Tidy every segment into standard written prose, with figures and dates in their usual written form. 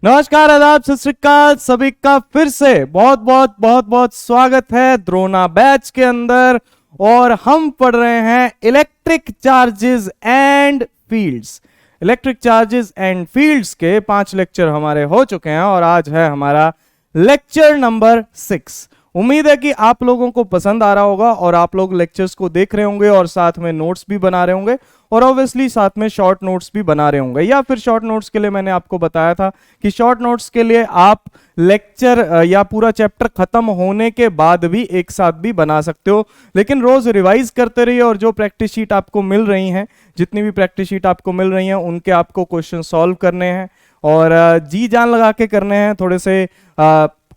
नमस्कार, आदाब, सत श्री अकाल। सभी का फिर से बहुत बहुत बहुत बहुत स्वागत है द्रोणा बैच के अंदर। और हम पढ़ रहे हैं electric charges and fields. Electric charges and fields के 5 लेक्चर हमारे हो चुके हैं और आज है हमारा लेक्चर नंबर 6। उम्मीद है कि आप लोगों को पसंद आ रहा होगा और आप लोग लेक्चर्स को देख रहे होंगे और साथ में नोट्स भी बना रहे होंगे और ऑब्वियसली साथ में शॉर्ट नोट्स भी बना रहे होंगे। या फिर शॉर्ट नोट्स के लिए मैंने आपको बताया था कि शॉर्ट नोट्स के लिए आप लेक्चर या पूरा चैप्टर खत्म होने के बाद भी एक साथ भी बना सकते हो, लेकिन रोज रिवाइज करते रहिए और जो प्रैक्टिस शीट आपको मिल रही हैं, जितनी भी प्रैक्टिस शीट आपको मिल रही हैं उनके आपको क्वेश्चन सॉल्व करने हैं और जी जान लगा के करने हैं। थोड़े से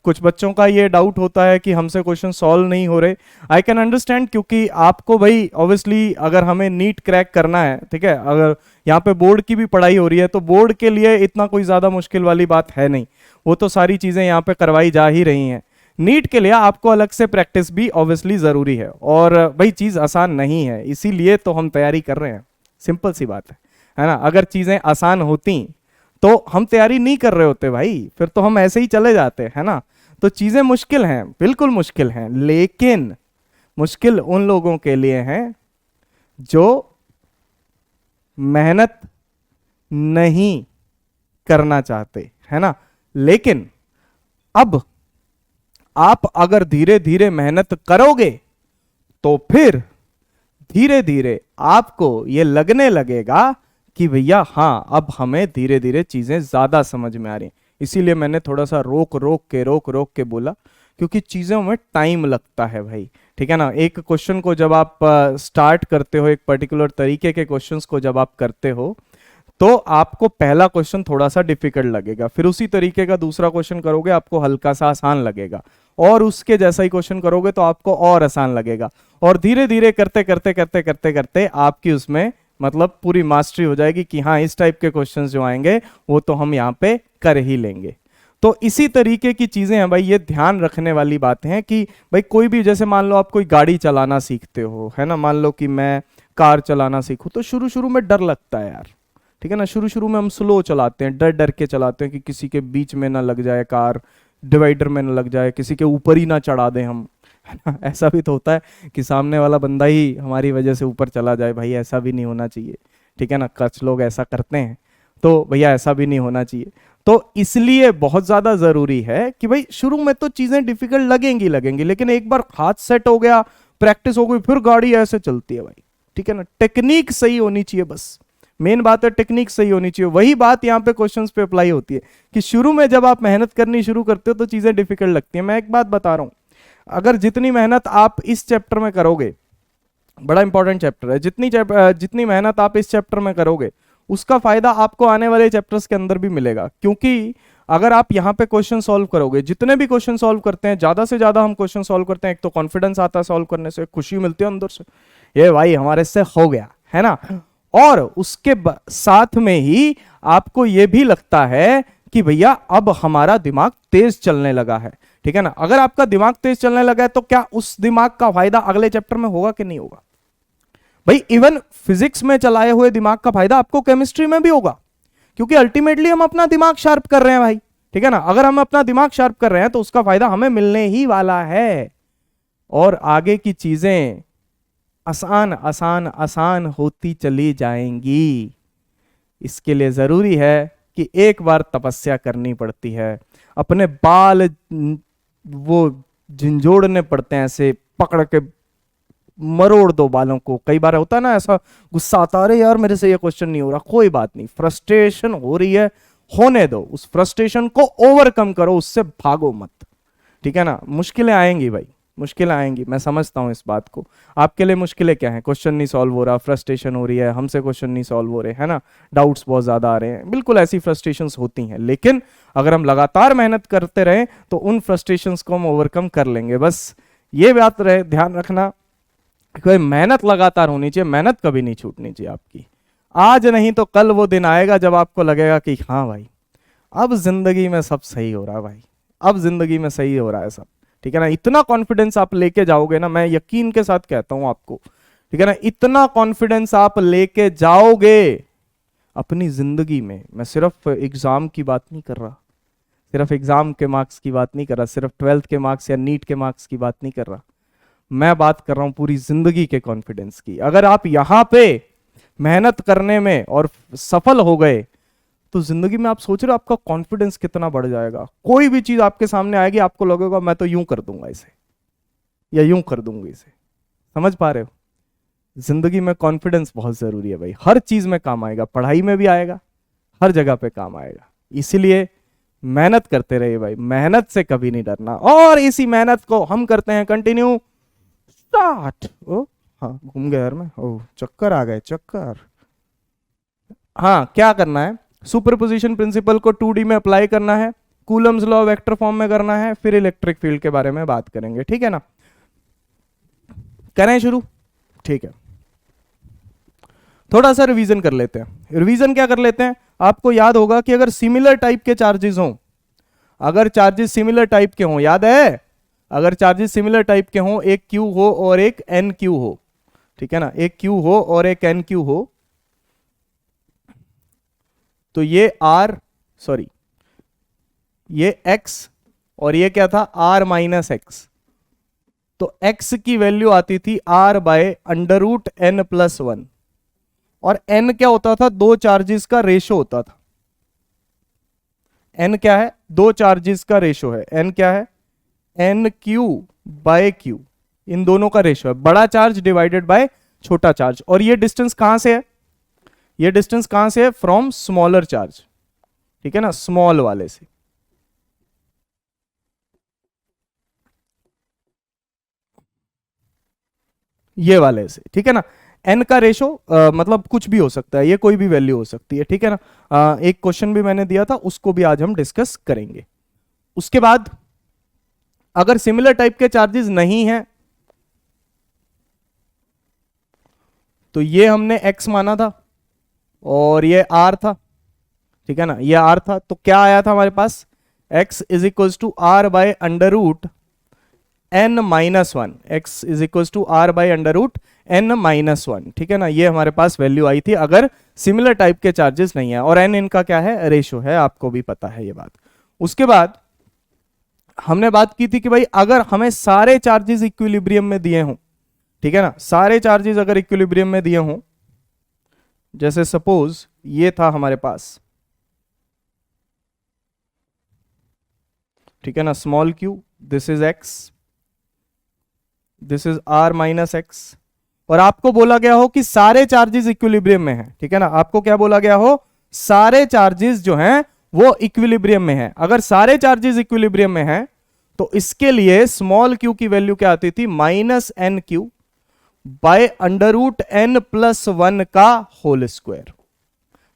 कुछ बच्चों का ये डाउट होता है कि हमसे क्वेश्चन सॉल्व नहीं हो रहे। आई कैन अंडरस्टैंड, क्योंकि आपको भाई ऑब्वियसली अगर हमें नीट क्रैक करना है, ठीक है, अगर यहाँ पे बोर्ड की भी पढ़ाई हो रही है तो बोर्ड के लिए इतना कोई ज्यादा मुश्किल वाली बात है नहीं, वो तो सारी चीजें यहाँ पे करवाई जा ही रही हैं। नीट के लिए आपको अलग से प्रैक्टिस भी ऑब्वियसली जरूरी है और भाई चीज आसान नहीं है, इसीलिए तो हम तैयारी कर रहे हैं। सिंपल सी बात है ना। अगर चीजें आसान होती तो हम तैयारी नहीं कर रहे होते भाई, फिर तो हम ऐसे ही चले जाते, है ना। तो चीजें मुश्किल हैं, बिल्कुल मुश्किल हैं, लेकिन मुश्किल उन लोगों के लिए हैं जो मेहनत नहीं करना चाहते, है ना। लेकिन अब आप अगर धीरे धीरे मेहनत करोगे तो फिर धीरे धीरे आपको ये लगने लगेगा कि भैया हाँ, अब हमें धीरे धीरे चीजें ज्यादा समझ में आ रही हैं। इसीलिए मैंने थोड़ा सा रोक रोक के बोला, क्योंकि चीजों में टाइम लगता है भाई, ठीक है ना। एक क्वेश्चन को जब आप स्टार्ट करते हो, एक पर्टिकुलर तरीके के क्वेश्चंस को जब आप करते हो तो आपको पहला क्वेश्चन थोड़ा सा डिफिकल्ट लगेगा, फिर उसी तरीके का दूसरा क्वेश्चन करोगे आपको हल्का सा आसान लगेगा, और उसके जैसा ही क्वेश्चन करोगे तो आपको और आसान लगेगा, और धीरे धीरे करते करते करते करते करते आपकी उसमें मतलब पूरी मास्टरी हो जाएगी कि हाँ, इस टाइप के क्वेश्चंस जो आएंगे वो तो हम यहाँ पे कर ही लेंगे। तो इसी तरीके की चीजें हैं भाई, ये ध्यान रखने वाली बातें हैं कि भाई कोई भी, जैसे मान लो आप कोई गाड़ी चलाना सीखते हो, है ना, मान लो कि मैं कार चलाना सीखूं, तो शुरू शुरू में डर लगता है यार, ठीक है ना। शुरू शुरू में हम स्लो चलाते हैं, डर डर के चलाते हैं कि किसी के बीच में ना लग जाए कार, डिवाइडर में ना लग जाए, किसी के ऊपर ही ना चढ़ा दें हम, है ना। ऐसा भी तो होता है कि सामने वाला बंदा ही हमारी वजह से ऊपर चला जाए, भाई ऐसा भी नहीं होना चाहिए, ठीक है ना। कुछ लोग ऐसा करते हैं, तो भैया ऐसा भी नहीं होना चाहिए। तो इसलिए बहुत ज्यादा जरूरी है कि भाई शुरू में तो चीजें डिफिकल्ट लगेंगी लगेंगी, लेकिन एक बार हाथ सेट हो गया, प्रैक्टिस हो गई, फिर गाड़ी ऐसे चलती है भाई, ठीक है ना। टेक्निक सही होनी चाहिए, बस मेन बात है टेक्निक सही होनी चाहिए। वही बात यहाँ पे क्वेश्चंस पे अप्लाई होती है कि शुरू में जब आप मेहनत करनी शुरू करते हो तो चीजें डिफिकल्ट लगती है। मैं एक बात बता रहा हूं, अगर जितनी मेहनत आप इस चैप्टर में करोगे, बड़ा इंपॉर्टेंट चैप्टर है, जितनी मेहनत आप इस चैप्टर में करोगे उसका फायदा आपको आने वाले चैप्टर्स के अंदर भी मिलेगा। क्योंकि अगर आप यहाँ पे क्वेश्चन सॉल्व करोगे, जितने भी क्वेश्चन सॉल्व करते हैं, ज्यादा से ज्यादा हम क्वेश्चन सॉल्व करते हैं, एक तो कॉन्फिडेंस आता है सॉल्व करने से, खुशी मिलती है अंदर से, ये भाई हमारे से हो गया, है ना। और उसके साथ में ही आपको ये भी लगता है कि भैया अब हमारा दिमाग तेज चलने लगा है, ठीक है ना। अगर आपका दिमाग तेज चलने लगा है तो क्या उस दिमाग का फायदा अगले चैप्टर में होगा कि नहीं होगा भाई। इवन फिजिक्स में चलाए हुए दिमाग का फायदा आपको केमिस्ट्री में भी होगा, क्योंकि अल्टीमेटली हम अपना दिमाग शार्प कर रहे हैं भाई, ठीक है ना। अगर हम अपना दिमाग शार्प कर रहे हैं तो उसका फायदा हमें मिलने ही वाला है, और आगे की चीजें आसान आसान आसान होती चली जाएंगी। इसके लिए जरूरी है कि एक बार तपस्या करनी पड़ती है, अपने बाल वो झंझोड़ने पड़ते हैं, ऐसे पकड़ के मरोड़ दो बालों को। कई बार होता है ना ऐसा, गुस्सा आता, अरे यार मेरे से ये क्वेश्चन नहीं हो रहा, कोई बात नहीं, फ्रस्ट्रेशन हो रही है, होने दो, उस फ्रस्ट्रेशन को ओवरकम करो, उससे भागो मत, ठीक है ना। मुश्किलें आएंगी भाई, मुश्किलें आएंगी, मैं समझता हूं इस बात को। आपके लिए मुश्किलें क्या है? क्वेश्चन नहीं सॉल्व हो रहा, फ्रस्ट्रेशन हो रही है, हमसे क्वेश्चन नहीं सॉल्व हो रहे, है ना, डाउट्स बहुत ज्यादा आ रहे हैं, बिल्कुल ऐसी फ्रस्ट्रेशंस होती हैं। लेकिन अगर हम लगातार मेहनत करते रहें तो उन फ्रस्ट्रेशंस को हम ओवरकम कर लेंगे। बस ये बात रहे, ध्यान रखना, कोई मेहनत लगातार होनी चाहिए, मेहनत कभी नहीं छूटनी चाहिए आपकी। आज नहीं तो कल वो दिन आएगा जब आपको लगेगा कि हाँ भाई अब जिंदगी में सब सही हो रहा है भाई, अब जिंदगी में सही हो रहा है सब, ठीक है ना। इतना कॉन्फिडेंस आप लेके जाओगे ना, मैं यकीन के साथ कहता हूं आपको, ठीक है ना, इतना कॉन्फिडेंस आप लेके जाओगे अपनी जिंदगी में। मैं सिर्फ एग्जाम की बात नहीं कर रहा, सिर्फ एग्जाम के मार्क्स की बात नहीं कर रहा, सिर्फ 12th के मार्क्स या नीट के मार्क्स की बात नहीं कर रहा, मैं बात कर रहा हूं पूरी जिंदगी के कॉन्फिडेंस की। अगर आप यहां पे मेहनत करने में और सफल हो गए तो जिंदगी में आप सोच रहे हो आपका कॉन्फिडेंस कितना बढ़ जाएगा। कोई भी चीज आपके सामने आएगी आपको लगेगा मैं तो यूं कर दूंगा इसे या यूं कर दूंगी इसे। समझ पा रहे हो? जिंदगी में कॉन्फिडेंस बहुत जरूरी है भाई, हर चीज में काम आएगा, पढ़ाई में भी आएगा, हर जगह पे काम आएगा। इसीलिए मेहनत करते रहिए भाई, मेहनत से कभी नहीं डरना। और इसी मेहनत को हम करते हैं कंटिन्यू। स्टार्ट। ओ हाँ, घूम गया यार मैं, ओ चक्कर आ गए, चक्कर। हाँ, क्या करना है, सुपरपोजिशन प्रिंसिपल को 2D में अप्लाई करना है, कूलम्स लॉ वेक्टर फॉर्म में करना है, फिर इलेक्ट्रिक फील्ड के बारे में बात करेंगे। ठीक है ना? करें शुरू? ठीक है, थोड़ा सा रिवीजन कर लेते हैं। रिवीजन क्या कर लेते हैं, आपको याद होगा कि अगर सिमिलर टाइप के चार्जेस हों, अगर चार्जेस सिमिलर टाइप के हों, याद है, अगर चार्जेस सिमिलर टाइप के हों, एक क्यू हो और एक एन क्यू हो, ठीक है ना, एक क्यू हो और एक एन क्यू हो, तो ये आर, सॉरी ये एक्स और ये क्या था, आर माइनस एक्स। तो एक्स की वैल्यू आती थी r by under root N plus one, और एन क्या होता था, दो चार्जेस का रेशो होता था। एन क्या है, दो चार्जेस का रेशो है। एन क्या है, एन क्यू बाय क्यू, इन दोनों का रेशो है, बड़ा चार्ज डिवाइडेड बाय छोटा चार्ज। और ये डिस्टेंस कहां से है, ये डिस्टेंस कहां से है, फ्रॉम स्मॉलर चार्ज, ठीक है ना, स्मॉल वाले से। ये वाले से, ठीक है ना। एन का रेशो मतलब कुछ भी हो सकता है, ये कोई भी वैल्यू हो सकती है, ठीक है ना। एक क्वेश्चन भी मैंने दिया था, उसको भी आज हम डिस्कस करेंगे। उसके बाद अगर सिमिलर टाइप के चार्जेस नहीं हैं तो ये हमने x माना था और ये r था, ठीक है ना, ये r था। तो क्या आया था हमारे पास, x is equal to r by under root n minus one, x is equal to r by under root n minus one, ठीक है ना। ये हमारे पास वैल्यू आई थी अगर सिमिलर टाइप के चार्जेस नहीं है, और एन इनका क्या है, रेशो है, आपको भी पता है ये बात। उसके बाद हमने बात की थी कि भाई अगर हमें सारे चार्जेस इक्विलिब्रियम में दिए हों, ठीक है ना, सारे चार्जेस अगर इक्विलिब्रियम में दिए हों, जैसे सपोज ये था हमारे पास, ठीक है ना, small q, this is x, this is r minus x, और आपको बोला गया हो कि सारे चार्जेस इक्विलिब्रियम में हैं, ठीक है ना, आपको क्या बोला गया हो, सारे चार्जेस जो हैं वो इक्विलिब्रियम में हैं। अगर सारे चार्जेस इक्विलिब्रियम में हैं तो इसके लिए स्मॉल क्यू की वैल्यू क्या आती थी, minus N Q by under root N plus one का whole square,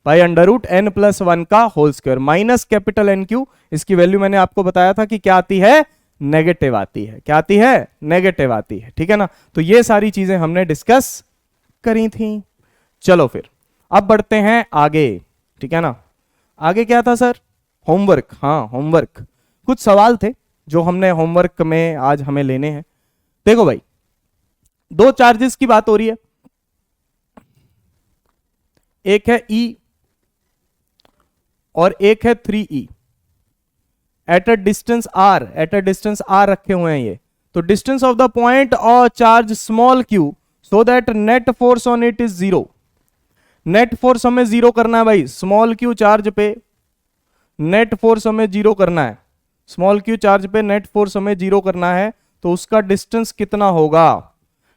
by under root N plus one का whole square, minus capital N Q. इसकी वैल्यू मैंने आपको बताया था कि क्या आती है, नेगेटिव आती है। क्या आती है, नेगेटिव आती है, ठीक है ना। तो ये सारी चीजें हमने डिस्कस करी थी। चलो फिर अब बढ़ते हैं आगे, ठीक है ना। आगे क्या था सर, होमवर्क। हाँ, होमवर्क, कुछ सवाल थे जो हमने होमवर्क में आज हमें लेने हैं। देखो भाई, दो चार्जेस की बात हो रही है, एक है E और एक है 3E at a distance R, at a distance R रखे हुए हैं ये। तो डिस्टेंस ऑफ द पॉइंट और charge small q so that net force on it is zero. Net force हमें जीरो करना है भाई, स्मॉल q चार्ज पे नेट फोर्स हमें जीरो करना है, स्मॉल q चार्ज पे नेट फोर्स हमें जीरो करना है। तो उसका डिस्टेंस कितना होगा,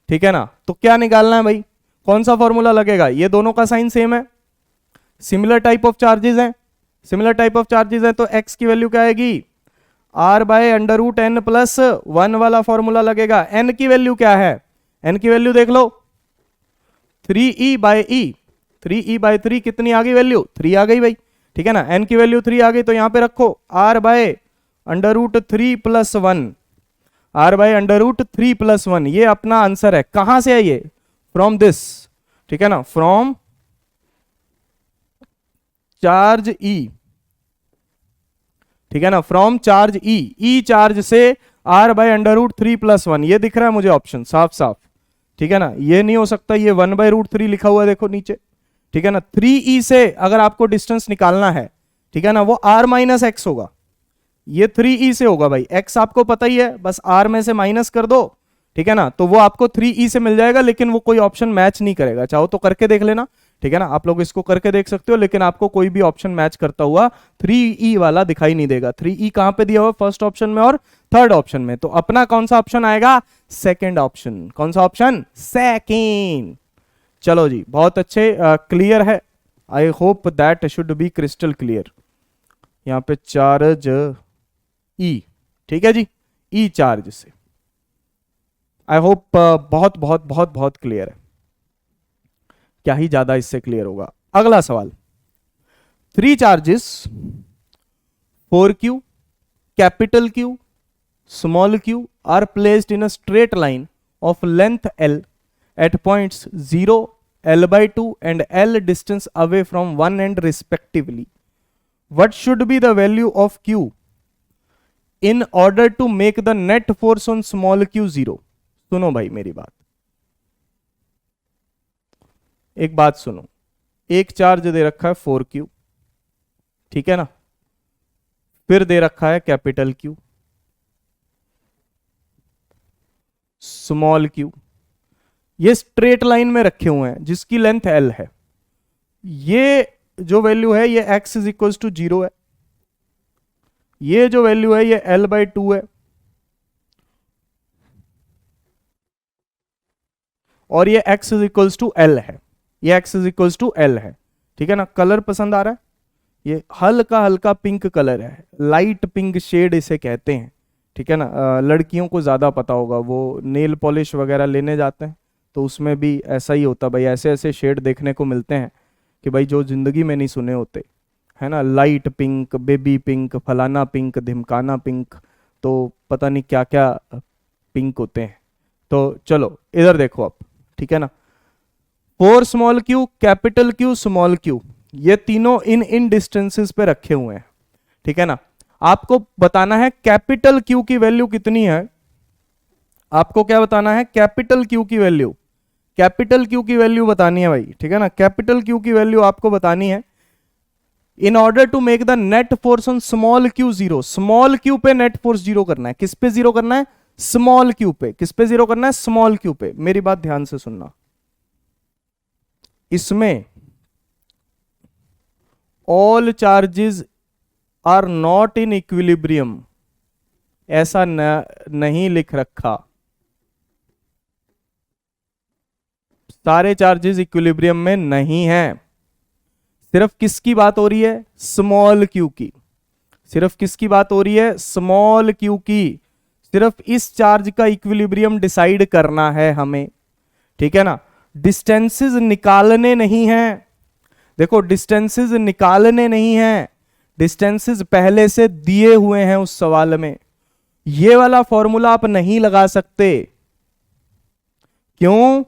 ठीक है ना। तो क्या निकालना है भाई, कौन सा फॉर्मूला लगेगा, ये दोनों का साइन सेम है, सिमिलर टाइप ऑफ चार्जेस हैं, सिमिलर टाइप ऑफ चार्जेस हैं, तो x की वैल्यू क्या आएगी, r by under root N plus one वाला फॉर्मूला लगेगा। n की वैल्यू क्या है, n की वैल्यू देख लो, 3e bye e, 3e bye 3 कितनी आ गई वैल्यू, 3 आ गई भाई, ठीक है ना। n की वैल्यू 3 आ गई तो यहां पे रखो r by under root 3 plus one, r by under root 3 plus one, ये अपना आंसर है। कहां से है ये, फ्रॉम दिस, ठीक है ना, फ्रॉम चार्ज E, ठीक है ना, from charge E, E charge से r by under root 3 plus one, ये दिख रहा है मुझे ऑप्शन साफ साफ, ठीक है ना। ये नहीं हो सकता, ये 1 बाय रूट 3 लिखा हुआ है देखो नीचे, ठीक है ना। 3e से अगर आपको डिस्टेंस निकालना है, ठीक है ना, वो r माइनस एक्स होगा, ये 3e से होगा भाई, x आपको पता ही है, बस r में से माइनस कर दो, ठीक है ना, तो वो आपको 3e से मिल जाएगा, लेकिन वो कोई ऑप्शन मैच नहीं करेगा। चाहो तो करके देख लेना, ठीक है ना, आप लोग इसको करके देख सकते हो, लेकिन आपको कोई भी ऑप्शन मैच करता हुआ 3e वाला दिखाई नहीं देगा। 3e कहां पे दिया हुआ? फर्स्ट ऑप्शन में और थर्ड ऑप्शन में। तो अपना कौन सा ऑप्शन आएगा? Second option. कौन सा ऑप्शन? सेकेंड। चलो जी, बहुत अच्छे, क्लियर है। आई hope that should be crystal clear. यहां पे चार्ज ई, ठीक है जी, ई चार्ज से। आई होप बहुत बहुत बहुत बहुत क्लियर है। क्या ही ज्यादा इससे क्लियर होगा। अगला सवाल, 3 charges 4q, capital Q, small q are placed in a straight line of length L at points 0, L/2 and L distance away from one end respectively. What should be the value of Q in order to make the net force on small q 0? सुनो भाई मेरी बात, एक बात सुनो। एक charge दे रखा है 4q, ठीक है ना, फिर दे रखा है कैपिटल Q, स्मॉल q, ये स्ट्रेट लाइन में रखे हुए हैं जिसकी लेंथ L है। ये जो वैल्यू है ये x इज इक्वल टू 0 है, ये जो वैल्यू है ये L/2 है, और ये x is equal to L है, ये x is equal to L है, ठीक है ना। कलर पसंद आ रहा है? ये हल्का हल्का पिंक कलर है, लाइट पिंक शेड इसे कहते हैं, ठीक है ना। लड़कियों को ज़्यादा पता होगा, वो नेल पॉलिश वगैरह लेने जाते हैं तो उसमें भी ऐसा ही होता भाई, ऐसे ऐसे शेड देखने को मिलते हैं कि भाई जो ज़िंदगी में नहीं सुने होते, है ना। लाइट पिंक, बेबी पिंक, फलाना पिंक, धिमकाना पिंक, तो पता नहीं क्या क्या पिंक होते हैं। तो चलो इधर देखो आप, ठीक है ना। 4 small q, capital Q, small q, ये तीनों इन डिस्टेंसेस पे रखे हुए हैं, ठीक है ना। आपको बताना है कैपिटल Q की वैल्यू कितनी है। आपको क्या बताना है? कैपिटल Q की वैल्यू, कैपिटल Q की वैल्यू बतानी है भाई, ठीक है ना। कैपिटल Q की वैल्यू आपको बतानी है in order to make the net force on small q 0। Small q पे नेट फोर्स 0 करना है। किस पे 0 करना है? स्मॉल q पे। किस पे 0 करना है? स्मॉल q पे। मेरी बात ध्यान से सुनना, इसमें all charges are not in equilibrium ऐसा नहीं लिख रखा। सारे चार्जेस इक्विलिब्रियम में नहीं है। सिर्फ किसकी बात हो रही है? स्मॉल q की। सिर्फ किसकी बात हो रही है? स्मॉल q की। सिर्फ इस चार्ज का इक्विलिब्रियम डिसाइड करना है हमें, ठीक है ना। डिस्टेंसेस निकालने नहीं हैं। देखो डिस्टेंसेस निकालने नहीं हैं, डिस्टेंसेस पहले से दिए हुए हैं उस सवाल में। ये वाला फॉर्मूला आप नहीं लगा सकते। क्यों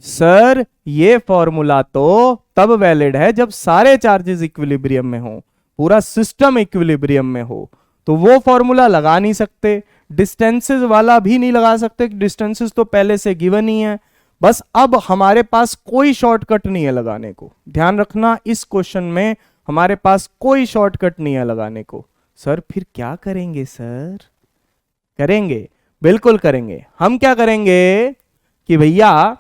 सर? ये फॉर्मूला तो तब वैलिड है जब सारे चार्जेस इक्विलिब्रियम में हो, पूरा सिस्टम इक्विलिब्रियम में हो, तो वो फॉर्मूला लगा नहीं सकते। डिस्टेंसेस वाला भी नहीं लगा सकते, डिस्टेंसेस तो पहले से गिवन ही है। बस अब हमारे पास कोई शॉर्टकट नहीं है लगाने को। ध्यान रखना, इस क्वेश्चन में हमारे पास कोई शॉर्टकट नहीं है लगाने को। सर फिर क्या करेंगे? सर करेंगे, बिल्कुल करेंगे। हम क्या करेंगे कि भैया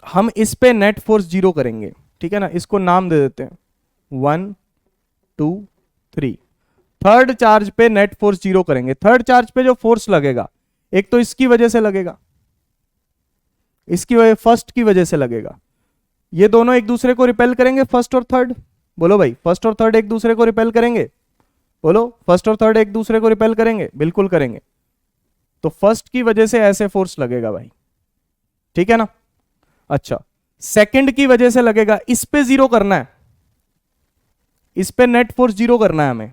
हम इस पे नेट फोर्स 0 करेंगे, ठीक है ना। इसको नाम दे देते हैं 1 2 3। थर्ड चार्ज पे नेट फोर्स 0 करेंगे। थर्ड चार्ज पे जो फोर्स लगेगा, एक तो इसकी वजह से लगेगा, इसकी वजह फर्स्ट की वजह से लगेगा। ये दोनों एक दूसरे को रिपेल करेंगे, फर्स्ट और थर्ड। बोलो भाई, फर्स्ट और थर्ड एक दूसरे को रिपेल करेंगे। बोलो, फर्स्ट और थर्ड एक दूसरे को रिपेल करेंगे? बिल्कुल करेंगे। तो फर्स्ट की वजह से ऐसे फोर्स लगेगा भाई, ठीक है ना। अच्छा, सेकंड की वजह से लगेगा, इस पे 0 करना है, इस पे नेट फोर्स 0 करना है हमें,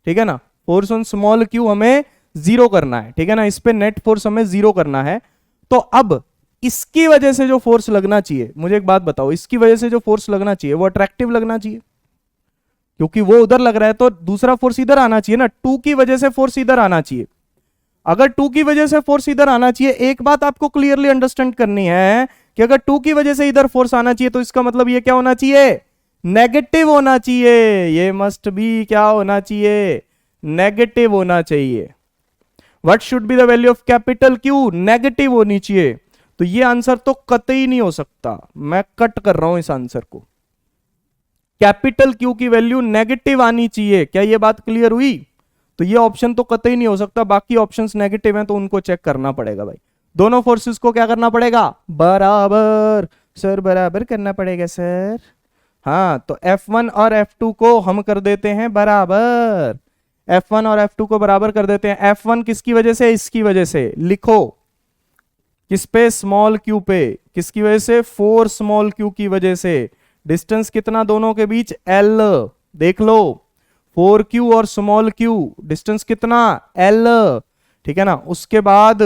ठीक है ना। फोर्स ऑन स्मॉल q हमें 0 करना है, ठीक है ना। इस पे नेट फोर्स हमें 0 करना है। तो अब इसकी वजह से जो फोर्स लगना चाहिए, मुझे एक बात बताओ, इसकी वजह से जो फोर्स लगना चाहिए वो अट्रैक्टिव लगना चाहिए, क्योंकि वो उधर लग रहा है तो दूसरा फोर्स इधर आना चाहिए ना। 2 की वजह से फोर्स इधर आना चाहिए। अगर 2 की वजह से फोर्स इधर आना चाहिए, एक बात आपको क्लियरली अंडरस्टैंड करनी है कि अगर 2 की वजह से इधर फोर्स आना चाहिए तो इसका मतलब ये क्या होना चाहिए? नेगेटिव होना चाहिए। ये मस्ट बी क्या होना चाहिए? नेगेटिव होना चाहिए। What should be the value of capital Q, negative होनी चाहिए। तो ये आंसर तो कतई नहीं हो सकता, मैं कट कर रहा हूं इस आंसर को। कैपिटल क्यू की वैल्यू नेगेटिव आनी चाहिए। क्या ये बात क्लियर हुई? तो ये ऑप्शन तो कतई नहीं हो सकता, बाकी ऑप्शंस नेगेटिव हैं तो उनको चेक करना पड़ेगा भाई। दोनों फोर्सेस को क्या करना पड़ेगा? बराबर। सर बराबर करना पड़ेगा सर। हाँ, तो F1 और F2 को हम कर देते हैं बराबर। F1 और F2 को बराबर कर देते हैं। F1 किसकी वजह से? इसकी वजह से। लिखो किस पे? स्मॉल क्यू पे। किसकी वजह से? 4 स्मॉल क्यू की वजह से। डिस्टेंस कितना दोनों के बीच? L। देख लो 4Q और स्मॉल क्यू डिस्टेंस कितना? L। ठीक है ना। उसके बाद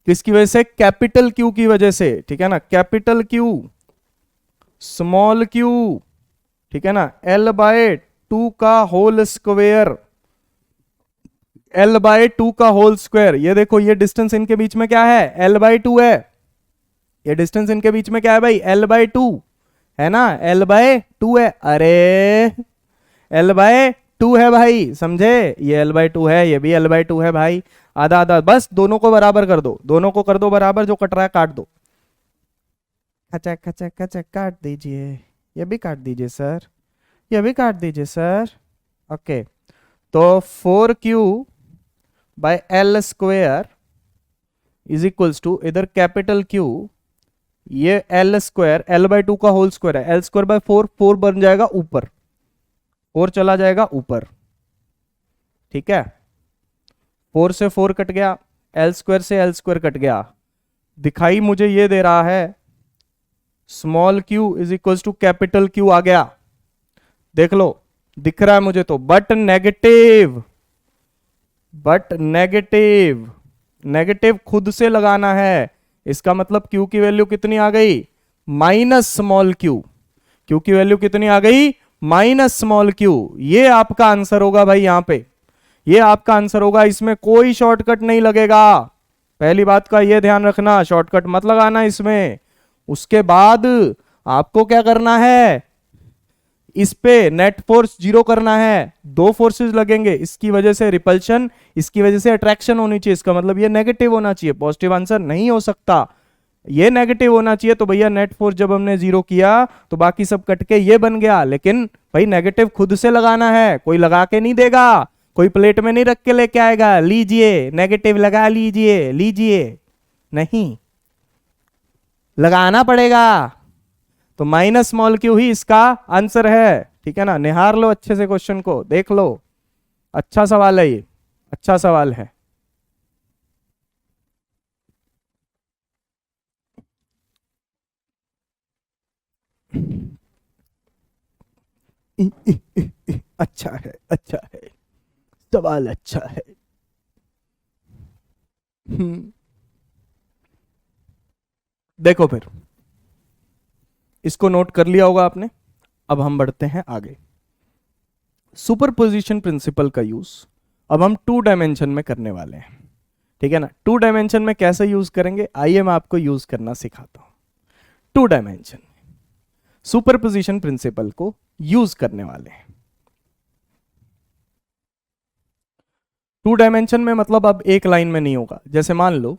किसकी वजह से? कैपिटल क्यू की वजह से। ठीक है ना, कैपिटल क्यू स्मॉल क्यू। ठीक है ना, L/2 का होल स्क्वायर। L/2 का होल स्क्वायर। ये देखो ये डिस्टेंस इनके बीच में क्या है? L/2 है। ये डिस्टेंस इनके बीच में क्या है भाई? L/2 है ना, L/2 है। अरे L/2 है भाई, समझे? ये L/2 है, ये भी L/2 है भाई। आधा आधा, बस दोनों को बराबर कर दो, दोनों को कर दो बराबर, जो कट रहा है काट दो। खचक खचक खचक काट दीजिए। ये भी काट दीजिए सर, ये भी काट दीजिए सर। ओके, तो 4Q by L square is equals to, इधर कैपिटल Q, ये L स्क्वायर, L/2 का होल स्क्वायर है, L स्क्वायर बाय 4, 4 बन जाएगा ऊपर, 4 चला जाएगा ऊपर। ठीक है, 4 से 4 कट गया, L स्क्वायर से L स्क्वायर कट गया। दिखाई मुझे ये दे रहा है small q is equal to capital Q आ गया। देख लो दिख रहा है मुझे तो, but negative, but negative, negative खुद से लगाना है। इसका मतलब Q की वैल्यू कितनी आ गई? Minus small q। Q की वैल्यू कितनी आ गई? Minus small q। ये आपका आंसर होगा भाई, यहां पे ये आपका आंसर होगा। इसमें कोई शॉर्टकट नहीं लगेगा, पहली बात का ये ध्यान रखना, शॉर्टकट मत लगाना इसमें। उसके बाद आपको क्या करना है? इस पे नेट फोर्स 0 करना है। दो फोर्सेस लगेंगे, इसकी वजह से रिपल्शन, इसकी वजह से अट्रैक्शन होनी चाहिए। इसका मतलब ये नेगेटिव होना चाहिए, पॉजिटिव आंसर नहीं हो सकता। ये नेगेटिव होना चाहिए। तो भैया नेट फोर्स जब हमने 0 किया तो बाकी सब कट के ये बन गया, लेकिन भाई नेगेटिव खुद से लगाना है, कोई लगा के नहीं देगा, कोई प्लेट में नहीं रख के लेके आएगा, लीजिए नेगेटिव लगा लीजिए, लीजिए, नहीं लगाना पड़ेगा। तो माइनस स्मॉल क्यू ही इसका आंसर है। ठीक है ना, निहार लो अच्छे से क्वेश्चन को, देख लो, अच्छा सवाल है ये, अच्छा सवाल है। अच्छा है, अच्छा है, सवाल अच्छा है। देखो फिर, इसको नोट कर लिया होगा आपने। अब हम बढ़ते हैं आगे। सुपरपोजिशन प्रिंसिपल का यूज अब हम 2 डायमेंशन में करने वाले हैं। ठीक है ना, 2 डायमेंशन में कैसे यूज करेंगे, आइए मैं आपको यूज करना सिखाता हूं। 2 डायमेंशन सुपरपोजिशन प्रिंसिपल को यूज करने वाले हैं। 2 डायमेंशन में मतलब अब एक लाइन में नहीं होगा। जैसे मान लो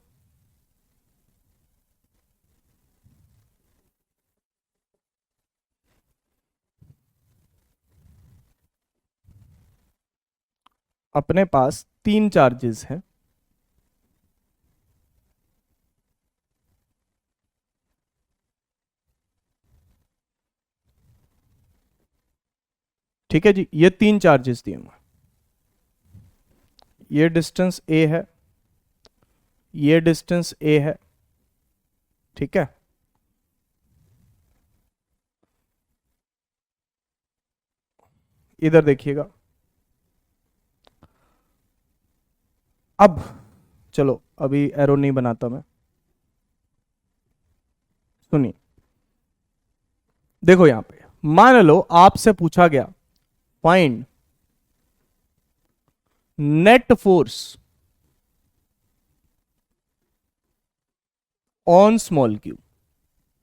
अपने पास 3 चार्जेस हैं, ठीक है जी, ये 3 चार्जेस दिए हुए, ये डिस्टेंस a है, ये डिस्टेंस a है। ठीक है, इधर देखिएगा। अब चलो अभी एरो नहीं बनाता मैं, सुनिए। देखो यहां पे मान लो आपसे पूछा गया find net force on small Q,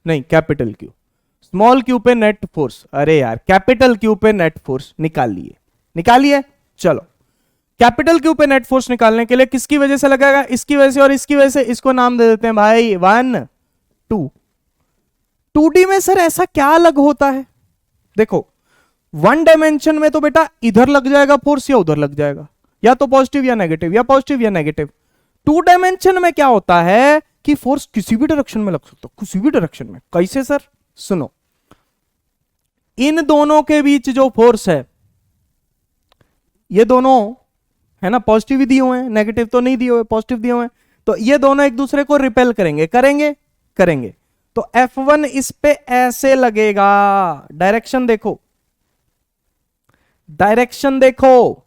नहीं कैपिटल क्यू, स्मॉल क्यू पे नेट फोर्स। अरे यार कैपिटल क्यू पे नेट फोर्स निकाल लिए, निकालिए, चलो, कैपिटल क्यू पे नेट फोर्स निकालने के लिए किसकी वजह से लगेगा, इसकी वजह से और इसकी वजह से, इसको नाम दे देते हैं भाई 1 2। 2D में सर ऐसा क्या अलग होता है, देखो 1 डायमेंशन में तो बेटा इधर लग जाएगा फोर्स या उधर लग जाएगा, या तो पॉजिटिव या नेगेटिव, या पॉजिटिव या नेगेटिव। 2 डायमेंशन में क्या होता है कि फोर्स किसी भी डायरेक्शन में लग सकता है, किसी भी डायरेक्शन में। कैसे सर, सुनो, इन दोनों के बीच जो फोर्स है, ये दोनों है ना, पॉजिटिव दिए हुए हैं, नेगेटिव तो नहीं दिए हुए, पॉजिटिव दिए हुए हैं, तो ये दोनों एक दूसरे को रिपेल करेंगे, करेंगे। तो F1 इस पे ऐसे लगेगा, डायरेक्शन देखो, डायरेक्शन देखो,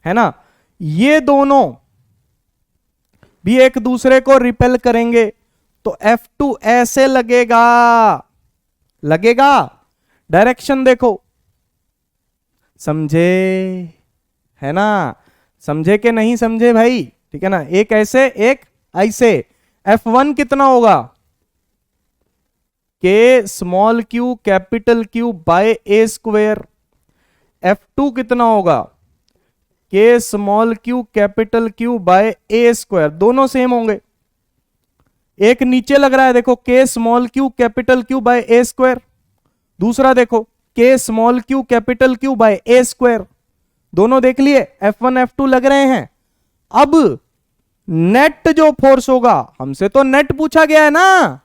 है ना, ये दोनों भी एक दूसरे को रिपेल करेंगे, तो F2 ऐसे लगेगा, डायरेक्शन देखो, समझे, है ना, समझे कि नहीं समझे भाई, ठीक है ना, एक ऐसे एक ऐसे। F1 कितना होगा, K small Q capital Q by A square. F2 कितना होगा, K small Q capital Q by A square, दोनों सेम होंगे। एक नीचे लग रहा है देखो, K small Q capital Q by A square, दूसरा देखो K small Q capital Q by A square, दोनों देख लिए, F1 F2 लग रहे हैं। अब नेट जो फोर्स होगा, हमसे तो नेट पूछा गया है ना,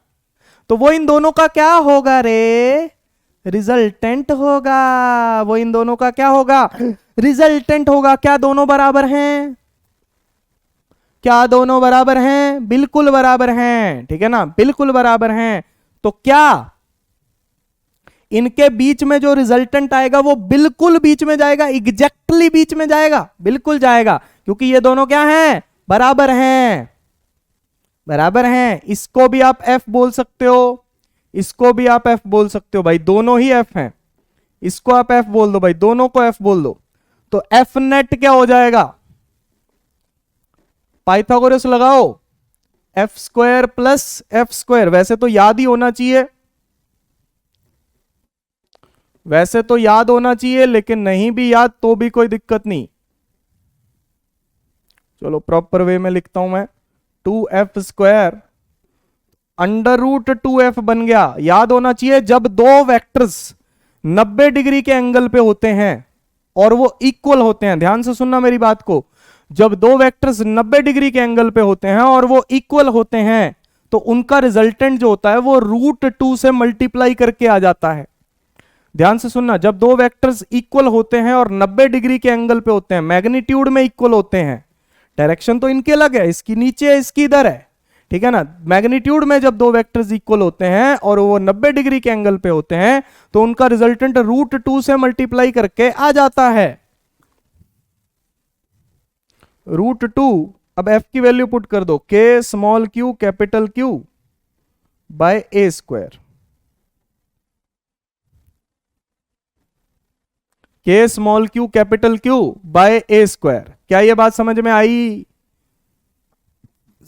तो वो इन दोनों का क्या होगा रे, रिजल्टेंट होगा, वो इन दोनों का क्या होगा, रिजल्टेंट होगा। क्या दोनों बराबर हैं, क्या दोनों बराबर हैं, बिल्कुल बराबर हैं, ठीक है ना, बिल्कुल बराबर हैं। तो क्या इनके बीच में जो रिजल्टेंट आएगा वो बिल्कुल बीच में जाएगा, एग्जैक्टली बीच में जाएगा, बिल्कुल जाएगा, क्योंकि ये दोनों क्या हैं, बराबर हैं, बराबर हैं। इसको भी आप F बोल सकते हो, इसको भी आप F बोल सकते हो भाई, दोनों ही F हैं, इसको आप F बोल दो भाई, दोनों को F बोल दो। तो F नेट क्या हो जाएगा, पाइथागोरस लगाओ, F square plus F square, वैसे तो याद ही होना चाहिए, वैसे तो याद होना चाहिए, लेकिन नहीं भी याद तो भी कोई दिक्कत नहीं, चलो प्रॉपर वे में लिखता हूं मैं, 2F square under root 2F बन गया। याद होना चाहिए, जब दो वेक्टर्स 90 डिग्री के एंगल पे होते हैं और वो इक्वल होते हैं, ध्यान से सुनना मेरी बात को, जब दो वेक्टर्स 90 डिग्री के एंगल पे होते हैं और वो इक्वल होते हैं, तो उनका रिजल्टेंट जो होता है वो √2 से मल्टीप्लाई करके आ जाता है। ध्यान से सुनना, जब दो वेक्टर्स इक्वल होते हैं और 90 डिग्री के एंगल पे होते हैं, मैग्नीट्यूड में इक्वल होते हैं, डायरेक्शन तो इनके अलग है, इसकी नीचे है, इसकी इधर है, ठीक है ना, मैग्नीट्यूड में जब दो वेक्टर्स इक्वल होते हैं और वो 90 डिग्री के एंगल पे होते हैं, तो उनका रिजल्टेंट √2 से मल्टीप्लाई करके आ जाता है, √2। अब F की वैल्यू पुट कर दो, K small Q capital Q by A square, K small Q capital Q by A square. क्या ये बात समझ में आई,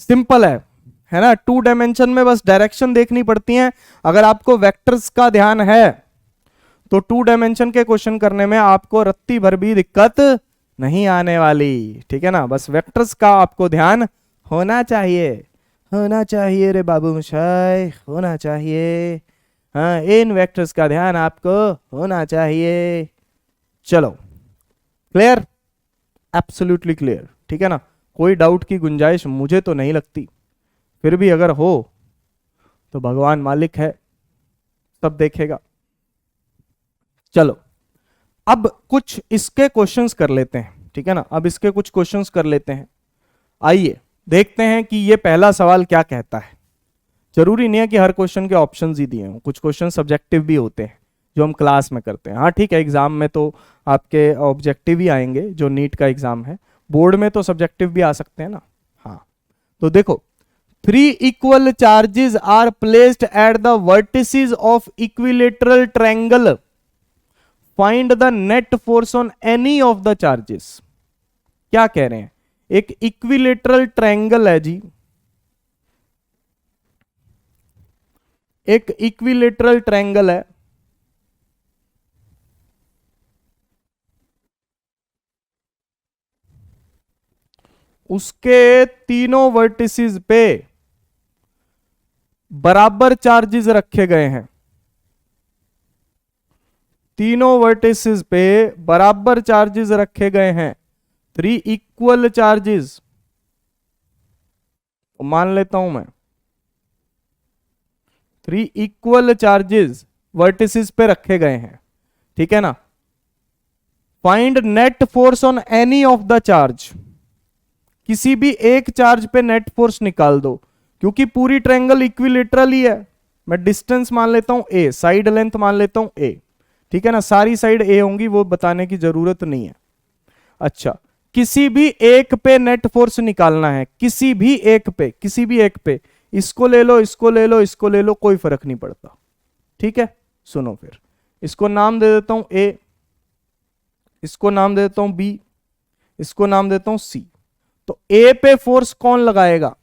सिंपल है ना, 2 डायमेंशन में बस डायरेक्शन देखनी पड़ती है। अगर आपको वेक्टर्स का ध्यान है तो 2 डायमेंशन के क्वेश्चन करने में आपको रत्ती भर भी दिक्कत नहीं आने वाली, ठीक है ना, बस वेक्टर्स का आपको ध्यान होना चाहिए, होना चाहिए रे बाबू मुशाय, होना चाहिए, हाँ, इन वेक्टर्स का ध्यान आपको होना चाहिए। चलो, क्लियर, एब्सोल्युटली क्लियर, ठीक है ना, कोई डाउट की गुंजाइश मुझे तो नहीं लगती, फिर भी अगर हो तो भगवान मालिक है, सब देखेगा। चलो, अब कुछ इसके क्वेश्चंस कर लेते हैं, ठीक है ना, अब इसके कुछ क्वेश्चंस कर लेते हैं। आइए देखते हैं कि ये पहला सवाल क्या कहता है। जरूरी नहीं है कि हर क्वेश्चन के ऑप्शंस ही दिए हों, कुछ क्वेश्चन सब्जेक्टिव भी होते हैं जो हम क्लास में करते हैं। हाँ ठीक है, एग्जाम में तो आपके ऑब्जेक्टिव ही आएंगे, जो नीट का एग्जाम है, बोर्ड में तो सब्जेक्टिव भी आ सकते हैं ना। हाँ, तो देखो, 3 equal charges are placed at the vertices of equilateral triangle. Find the net force on any of the charges. क्या कह रहे हैं, एक इक्विलेटरल ट्रायंगल है जी, एक इक्विलेटरल ट्रायंगल है, उसके तीनों वर्टिसेस पे बराबर चार्जेस रखे गए हैं, तीनों वर्टिसेस पे बराबर चार्जेस रखे गए हैं, 3 इक्वल चार्जेस, तो मान लेता हूं मैं 3 इक्वल चार्जेस वर्टिसेस पे रखे गए हैं, ठीक है ना। Find net force on any of the charge, किसी भी एक चार्ज पे नेट फोर्स निकाल दो, क्योंकि पूरी ट्रायंगल इक्विलेटरल ही है। मैं डिस्टेंस मान लेता हूं ए, साइड लेंथ मान लेता हूं ए, ठीक है ना, सारी साइड ए होंगी, वो बताने की जरूरत नहीं है। अच्छा, किसी भी एक पे नेट फोर्स निकालना है, किसी भी एक पे, किसी भी एक पे, इसको ले लो, इसको ले लो, इसको ले लो, कोई फर्क नहीं पड़ता, ठीक है। सुनो फिर, इसको नाम दे देता हूं ए, इसको नाम दे देता हूं बी, इसको नाम देता हूं सी। तो ए पे फोर्स कौन लगाएगा,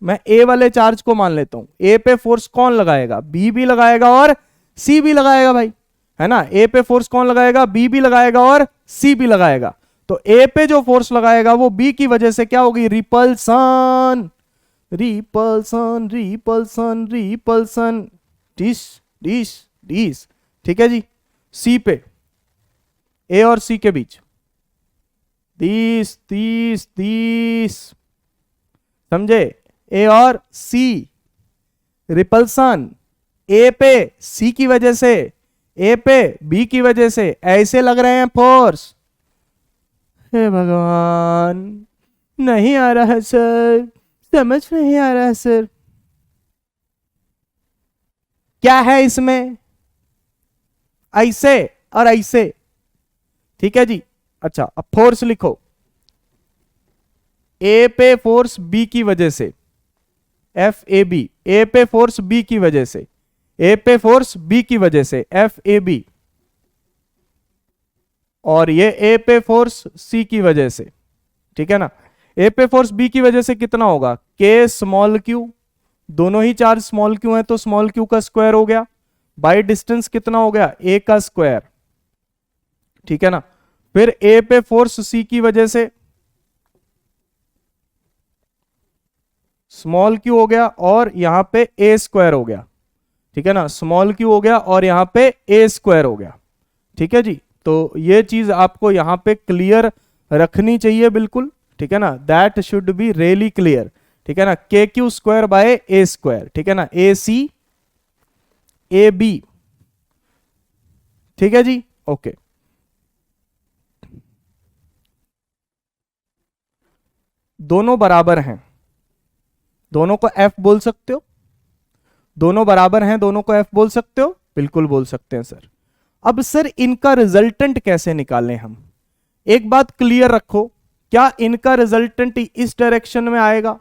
मैं ए वाले चार्ज को मान लेता हूं, ए पे फोर्स कौन लगाएगा, बी भी लगाएगा और सी भी लगाएगा भाई, है ना। ए पे फोर्स कौन लगाएगा, बी भी लगाएगा और सी भी लगाएगा। तो ए पे जो फोर्स लगाएगा वो बी की वजह से क्या होगी, रिपल्सन, रिपल्सन, रिपल्सन, रिपल्सन, डिस डिस डिस, ठीक है जी। सी पे, ए और सी के बीच 30 30 30, समझे, ए और सी, रिपल्सन ए पे सी की वजह से, ए पे बी की वजह से, ऐसे लग रहे हैं फोर्स। हे भगवान, नहीं आ रहा है सर, समझ नहीं आ रहा है सर, क्या है इसमें, ऐसे और ऐसे, ठीक है जी। अच्छा, अब फोर्स लिखो, ए पे फोर्स बी की वजह से, एफ ए बी, ए पे फोर्स बी की वजह से, ए पे फोर्स बी की वजह से, एफ ए बी, और ये ए पे फोर्स सी की वजह से, ठीक है ना। ए पे फोर्स बी की वजह से कितना होगा, के स्मॉल क्यू, दोनों ही चार्ज स्मॉल क्यू है तो स्मॉल क्यू का स्क्वायर हो गया, बाय डिस्टेंस कितना हो गया, ए का स्क्वायर, ठीक है ना। फिर ए पे फोर्स सी की वजह से स्मॉल क्यू हो गया और यहां पे ए स्क्वायर हो गया, ठीक है ना, स्मॉल क्यू हो गया और यहां पे ए स्क्वायर हो गया, ठीक है जी। तो ये चीज आपको यहां पे क्लियर रखनी चाहिए बिल्कुल, ठीक है ना, that should be really clear, ठीक है ना। K Q square by A square, ठीक है ना, ए सी ए बी, ठीक है जी, ओके। दोनों बराबर हैं, दोनों को एफ बोल सकते हो, दोनों बराबर हैं, दोनों को एफ बोल सकते हो, बिल्कुल बोल सकते हैं सर। अब सर इनका रिजल्टेंट कैसे निकालें हम, एक बात क्लियर रखो, क्या इनका रिजल्टेंट इस डायरेक्शन में आएगा,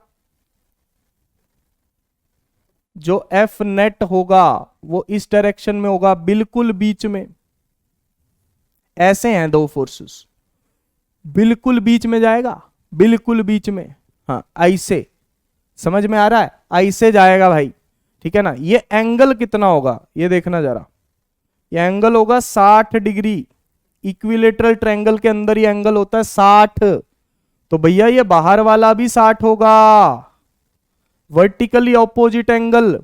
जो एफ नेट होगा वो इस डायरेक्शन में होगा, बिल्कुल बीच में, ऐसे हैं दो फोर्सेस, बिल्कुल बीच में जाएगा, बिल्कुल बीच में, हाँ ऐसे, समझ में आ रहा है, ऐसे जाएगा भाई, ठीक है ना। ये एंगल कितना होगा ये देखना जरा, ये एंगल होगा 60 डिग्री, इक्विलेटरल ट्रायंगल के अंदर ये एंगल होता है 60, तो भैया ये बाहर वाला भी 60 होगा, वर्टिकली ऑपोजिट एंगल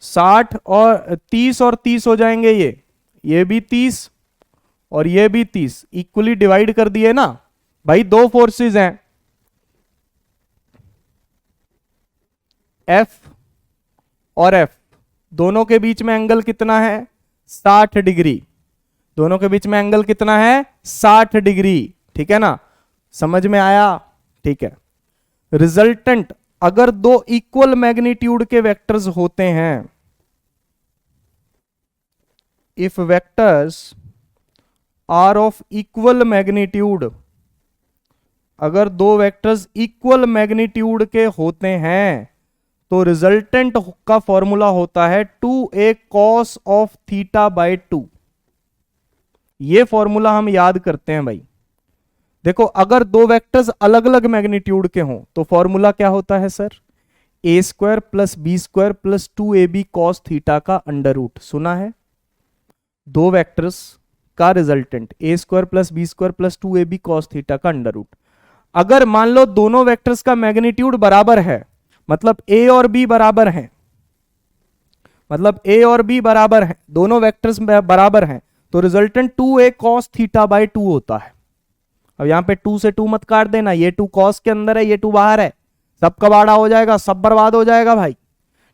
60 और 30 और 30 हो जाएंगे, ये भी 30 और ये भी 30, इक्वली डिवाइड कर दिए ना भाई, दो फोर्सेस हैं एफ और एफ, दोनों के बीच में एंगल कितना है 60 डिग्री, दोनों के बीच में एंगल कितना है 60 डिग्री, ठीक है ना, समझ में आया, ठीक है। रिजल्टेंट, अगर दो इक्वल मैग्नीट्यूड के वेक्टर्स होते हैं, if vectors are of equal magnitude, अगर दो वेक्टर्स इक्वल मैग्नीट्यूड के होते हैं तो रिजल्टेंट का फॉर्मूला होता है 2a cos of theta by 2, ये फॉर्मूला हम याद करते हैं भाई। देखो अगर दो वेक्टर्स अलग अलग मैग्नीट्यूड के हों तो फॉर्मूला क्या होता है sir, A square plus B square plus 2ab cos theta का अंडर रूट, सुना है, दो वेक्टर्स का resultant A square plus B square plus 2ab cos theta का अंडर रूट। अगर मान लो दोनों वेक्टर्स का मैग्नीट्यूड बराबर है, मतलब ए और बी बराबर हैं, मतलब ए और बी बराबर हैं, दोनों वेक्टर्स बराबर हैं, तो resultant 2a cos theta by 2 होता है। अब यहां पे 2 से 2 मत काट देना, ये 2 cos के अंदर है, ये 2 बाहर है, सब कबाड़ा हो जाएगा, सब बर्बाद हो जाएगा भाई,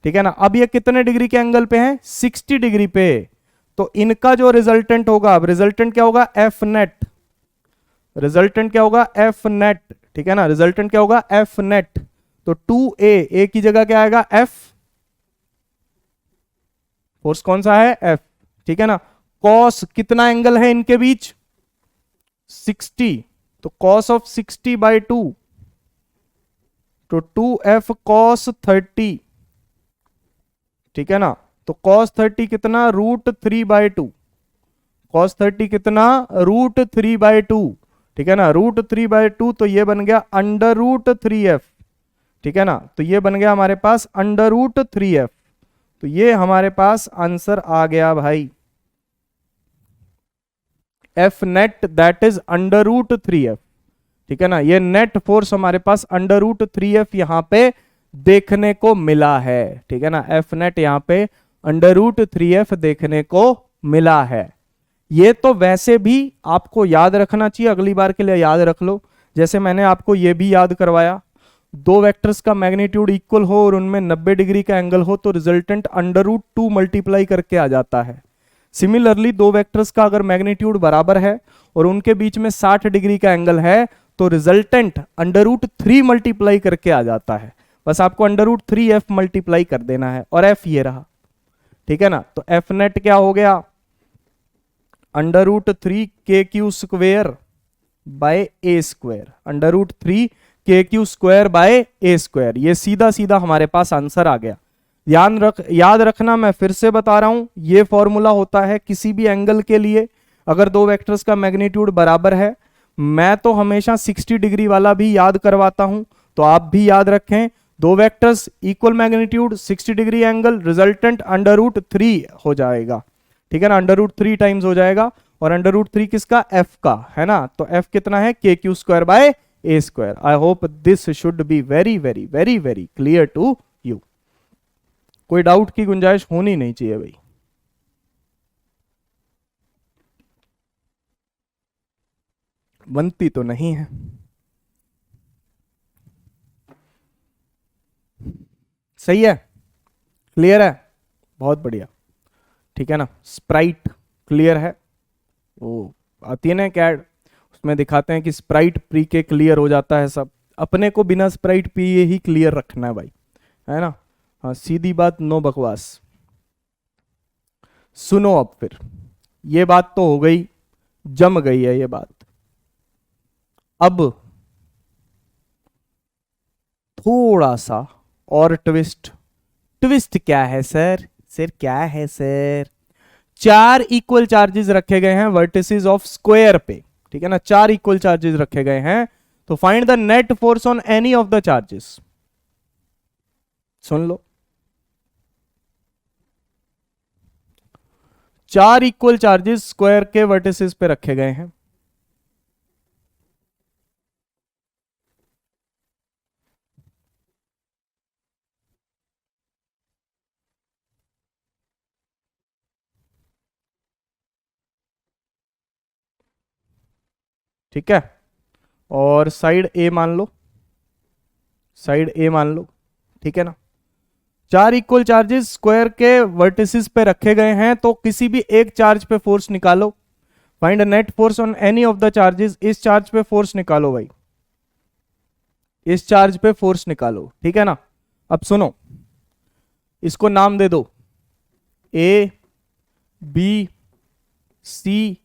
ठीक है ना। अब ये कितने डिग्री के एंगल पे हैं? 60 डिग्री पे। तो इनका जो रिजल्टेंट होगा, अब रिजल्टेंट क्या होगा? F net. रिजल्टेंट क्या होगा? एफ नेट, ठीक है ना। रिजल्टेंट क्या होगा? F net. तो 2a, ए की जगह क्या आएगा? एफ, फोर्स कौन सा है? एफ, ठीक है ना। कॉस कितना एंगल है इनके बीच? 60, तो कॉस ऑफ 60 बाई 2, तो 2f cos 30, ठीक है ना। तो cos 30 कितना? √3/2। cos 30 कितना? √3/2, ठीक है ना। √3/2, तो ये बन गया √3f, ठीक है ना। तो ये बन गया हमारे पास √3f। तो ये हमारे पास आंसर आ गया भाई, F net that is √3f, ठीक है ना। ये नेट फोर्स हमारे पास √3f यहां पे देखने को मिला है, ठीक है ना। एफ नेट यहां पे √3f देखने को मिला है। ये तो वैसे भी आपको याद रखना चाहिए, अगली बार के लिए याद रख लो। जैसे मैंने आपको ये भी याद करवाया, दो वेक्टर्स का मैग्नीट्यूड इक्वल हो और उनमें 90 डिग्री का एंगल हो तो रिजल्टेंट √2 मल्टीप्लाई करके आ जाता है। सिमिलरली दो वेक्टर्स का अगर मैग्नीट्यूड बराबर है और उनके बीच में 60 डिग्री का एंगल है तो रिजल्टेंट √3 मल्टीप्लाई करके आ जाता है। बस आपको √3f मल्टीप्लाई कर देना है और f ये रहा, ठीक है ना। तो एफ नेट क्या हो गया? √3kq² bye a², √3kq² bye a²। ये सीधा सीधा हमारे पास आंसर आ गया। याद रखना, मैं फिर से बता रहा हूं, ये फॉर्मूला होता है किसी भी एंगल के लिए अगर दो वेक्टर्स का मैग्नीट्यूड बराबर है। मैं तो हमेशा 60 डिग्री वाला भी याद करवाता हूं, तो आप भी याद रखें। दो vectors equal magnitude 60 degree angle, resultant √3 हो जाएगा, ठीक है ना। √3 टाइम्स हो जाएगा और √3 किसका? f का, है ना। तो f कितना है? kq² by a²। I hope this should be very very very very clear to you. कोई डाउट की गुंजाइश होनी नहीं चाहिए भाई। बनती तो नहीं है। सही है, क्लियर है, बहुत बढ़िया, ठीक है ना। स्प्राइट क्लियर है, वो आती है ना कैड, उसमें दिखाते हैं कि स्प्राइट पी के क्लियर हो जाता है सब। अपने को बिना स्प्राइट पिए ही क्लियर रखना है भाई, है ना। हाँ, सीधी बात, नो बकवास। सुनो अब फिर, ये बात तो हो गई, जम गई है ये बात। अब थोड़ा सा और ट्विस्ट। ट्विस्ट क्या है सर? सर क्या है सर? 4 इक्वल चार्जेस रखे गए हैं वर्टिसेस ऑफ स्क्वायर पे, ठीक है ना। 4 इक्वल चार्जेस रखे गए हैं, तो find the net force on any of the charges. Soon low, 4 equal charges square के वर्टिसेस पे रखे गए हैं। ठीक है, और साइड ए मान लो, साइड ए मान लो, ठीक है ना। 4 इक्वल चार्जेस स्क्वायर के वर्टिसेस पे रखे गए हैं, तो किसी भी एक चार्ज पे फोर्स निकालो। Find net force on any of the charges. इस चार्ज पे फोर्स निकालो भाई, इस चार्ज पे फोर्स निकालो, ठीक है ना। अब सुनो, इसको नाम दे दो ए, बी, सी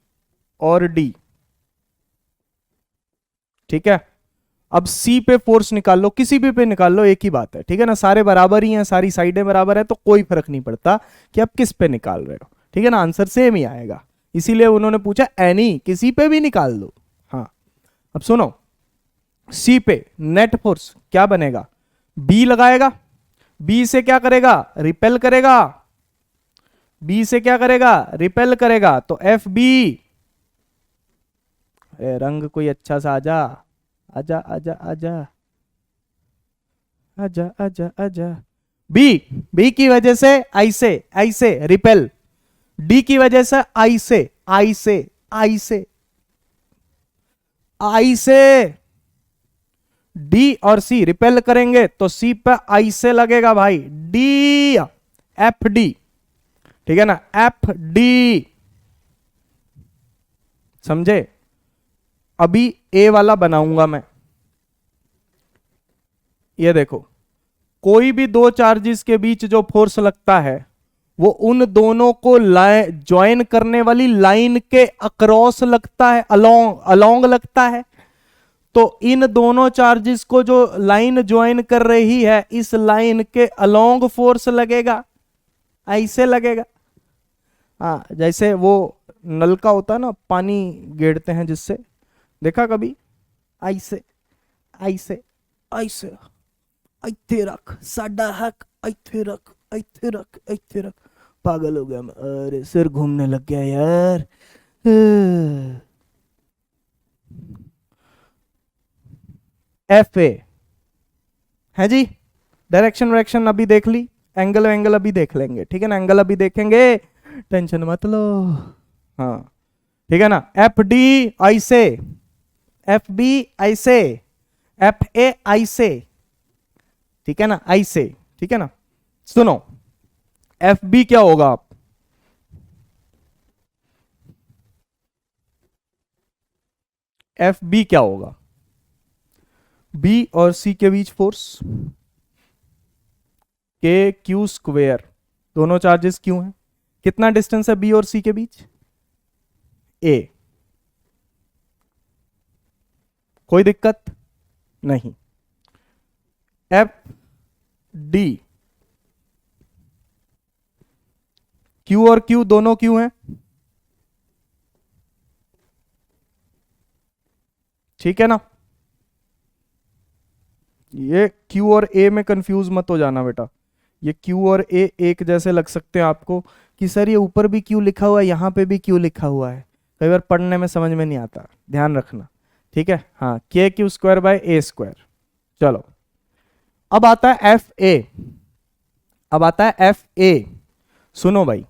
और डी, ठीक है। अब सी पे फोर्स निकाल लो, किसी भी पे निकाल लो, एक ही बात है, ठीक है ना। सारे बराबर ही हैं, सारी साइडें बराबर है, तो कोई फर्क नहीं पड़ता कि आप किस पे निकाल रहे हो, ठीक है ना। आंसर सेम ही आएगा, इसीलिए उन्होंने पूछा एनी, किसी पे भी निकाल दो। हाँ, अब सुनो, सी पे नेट फोर्स क्या बनेगा? बी लगाएगा, बी से क्या करेगा? रिपेल करेगा, बी से क्या करेगा? रिपेल करेगा, तो एफ बी। रंग कोई अच्छा सा आ जा, आजा आजा आजा आजा आजा आजा। बी, बी की वजह से आई से रिपेल। डी की वजह से आई से आई से आई से आई से डी और सी रिपेल करेंगे तो सी पे आई से लगेगा भाई। डी, एफ डी, ठीक है ना, एफ डी, समझे। अभी ए वाला बनाऊंगा मैं। ये देखो, कोई भी दो चार्जेस के बीच जो फोर्स लगता है वो उन दोनों को ज्वाइन करने वाली लाइन के अक्रॉस लगता है, अलोंग अलोंग लगता है। तो इन दोनों चार्जेस को जो लाइन ज्वाइन कर रही है, इस लाइन के अलोंग फोर्स लगेगा, ऐसे लगेगा। हाँ, जैसे वो नल का होता है ना, पानी गेड़ते हैं जिससे, देखा कभी, ऐसे ऐसे ऐसे, ऐथे रख साडा हक, ऐथे रख ऐथे रख ऐथे रख। पागल हो गया मैं, अरे सिर घूमने लग गया यार। एफ ए है जी। डायरेक्शन वायरेक्शन अभी देख ली, एंगल एंगल अभी देख लेंगे, ठीक है ना, एंगल अभी देखेंगे, टेंशन मत लो। हाँ, ठीक है ना। एफ डी ऐसे, एफ बी ऐसे, एफ ए ऐसे, ठीक है ना, ऐसे, ठीक है ना। सुनो, एफ बी क्या होगा, आप एफ बी क्या होगा, बी और सी के बीच फोर्स के क्यू स्क्वेयर, दोनों चार्जेस क्यू हैं, कितना डिस्टेंस है बी और सी के बीच, ए। कोई दिक्कत नहीं। एफ डी, क्यू और क्यू दोनों क्यू हैं, ठीक है ना। ये Q और A में कंफ्यूज मत हो जाना बेटा, ये Q और A एक जैसे लग सकते हैं आपको कि सर ये ऊपर भी Q लिखा हुआ है, यहाँ पे भी Q लिखा हुआ है, कई बार पढ़ने में समझ में नहीं आता, ध्यान रखना, ठीक है। हाँ, के Q square by A square. चलो, अब आता है एफ ए, अब आता है एफ ए। सुनो भाई,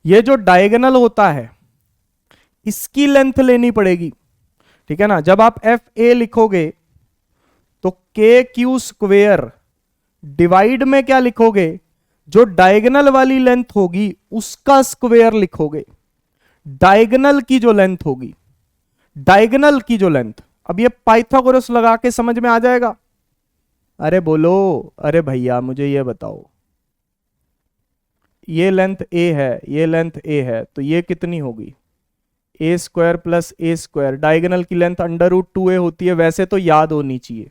ये जो डायगोनल होता है इसकी लेंथ लेनी पड़ेगी, ठीक है ना। जब आप एफ ए लिखोगे तो के क्यू स्क्वेयर डिवाइड में क्या लिखोगे, जो डायगोनल वाली लेंथ होगी उसका स्क्वेयर लिखोगे। डायगोनल की जो लेंथ होगी, डायगोनल की जो लेंथ, अब ये पाइथागोरस लगा के समझ में आ जाएगा। अरे बोलो, अरे भैया मुझे ये बताओ, ये लेंथ ए है, ये लेंथ ए है, तो ये कितनी होगी, ए स्क्वायर प्लस ए स्क्वायर। डायगोनल की लेंथ अंडर रूट 2a होती है, वैसे तो याद होनी चाहिए।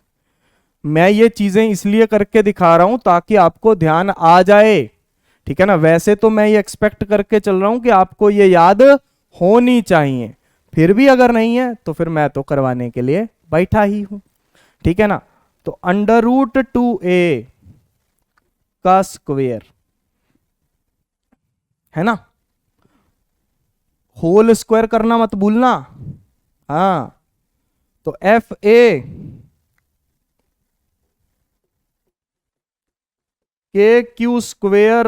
मैं ये चीजें इसलिए करके दिखा रहा हूं ताकि आपको ध्यान आ जाए, ठीक है ना। वैसे तो मैं ये एक्सपेक्ट करके चल रहा हूं कि आपको ये याद होनी चाहिए, फिर भी अगर नहीं है तो फिर मैं तो करवाने के लिए बैठा ही हूं, ठीक है ना। तो अंडर रूट 2a का स्क्वेयर है ना, होल स्क्वायर करना मत भूलना। हाँ, तो एफ ए के Q square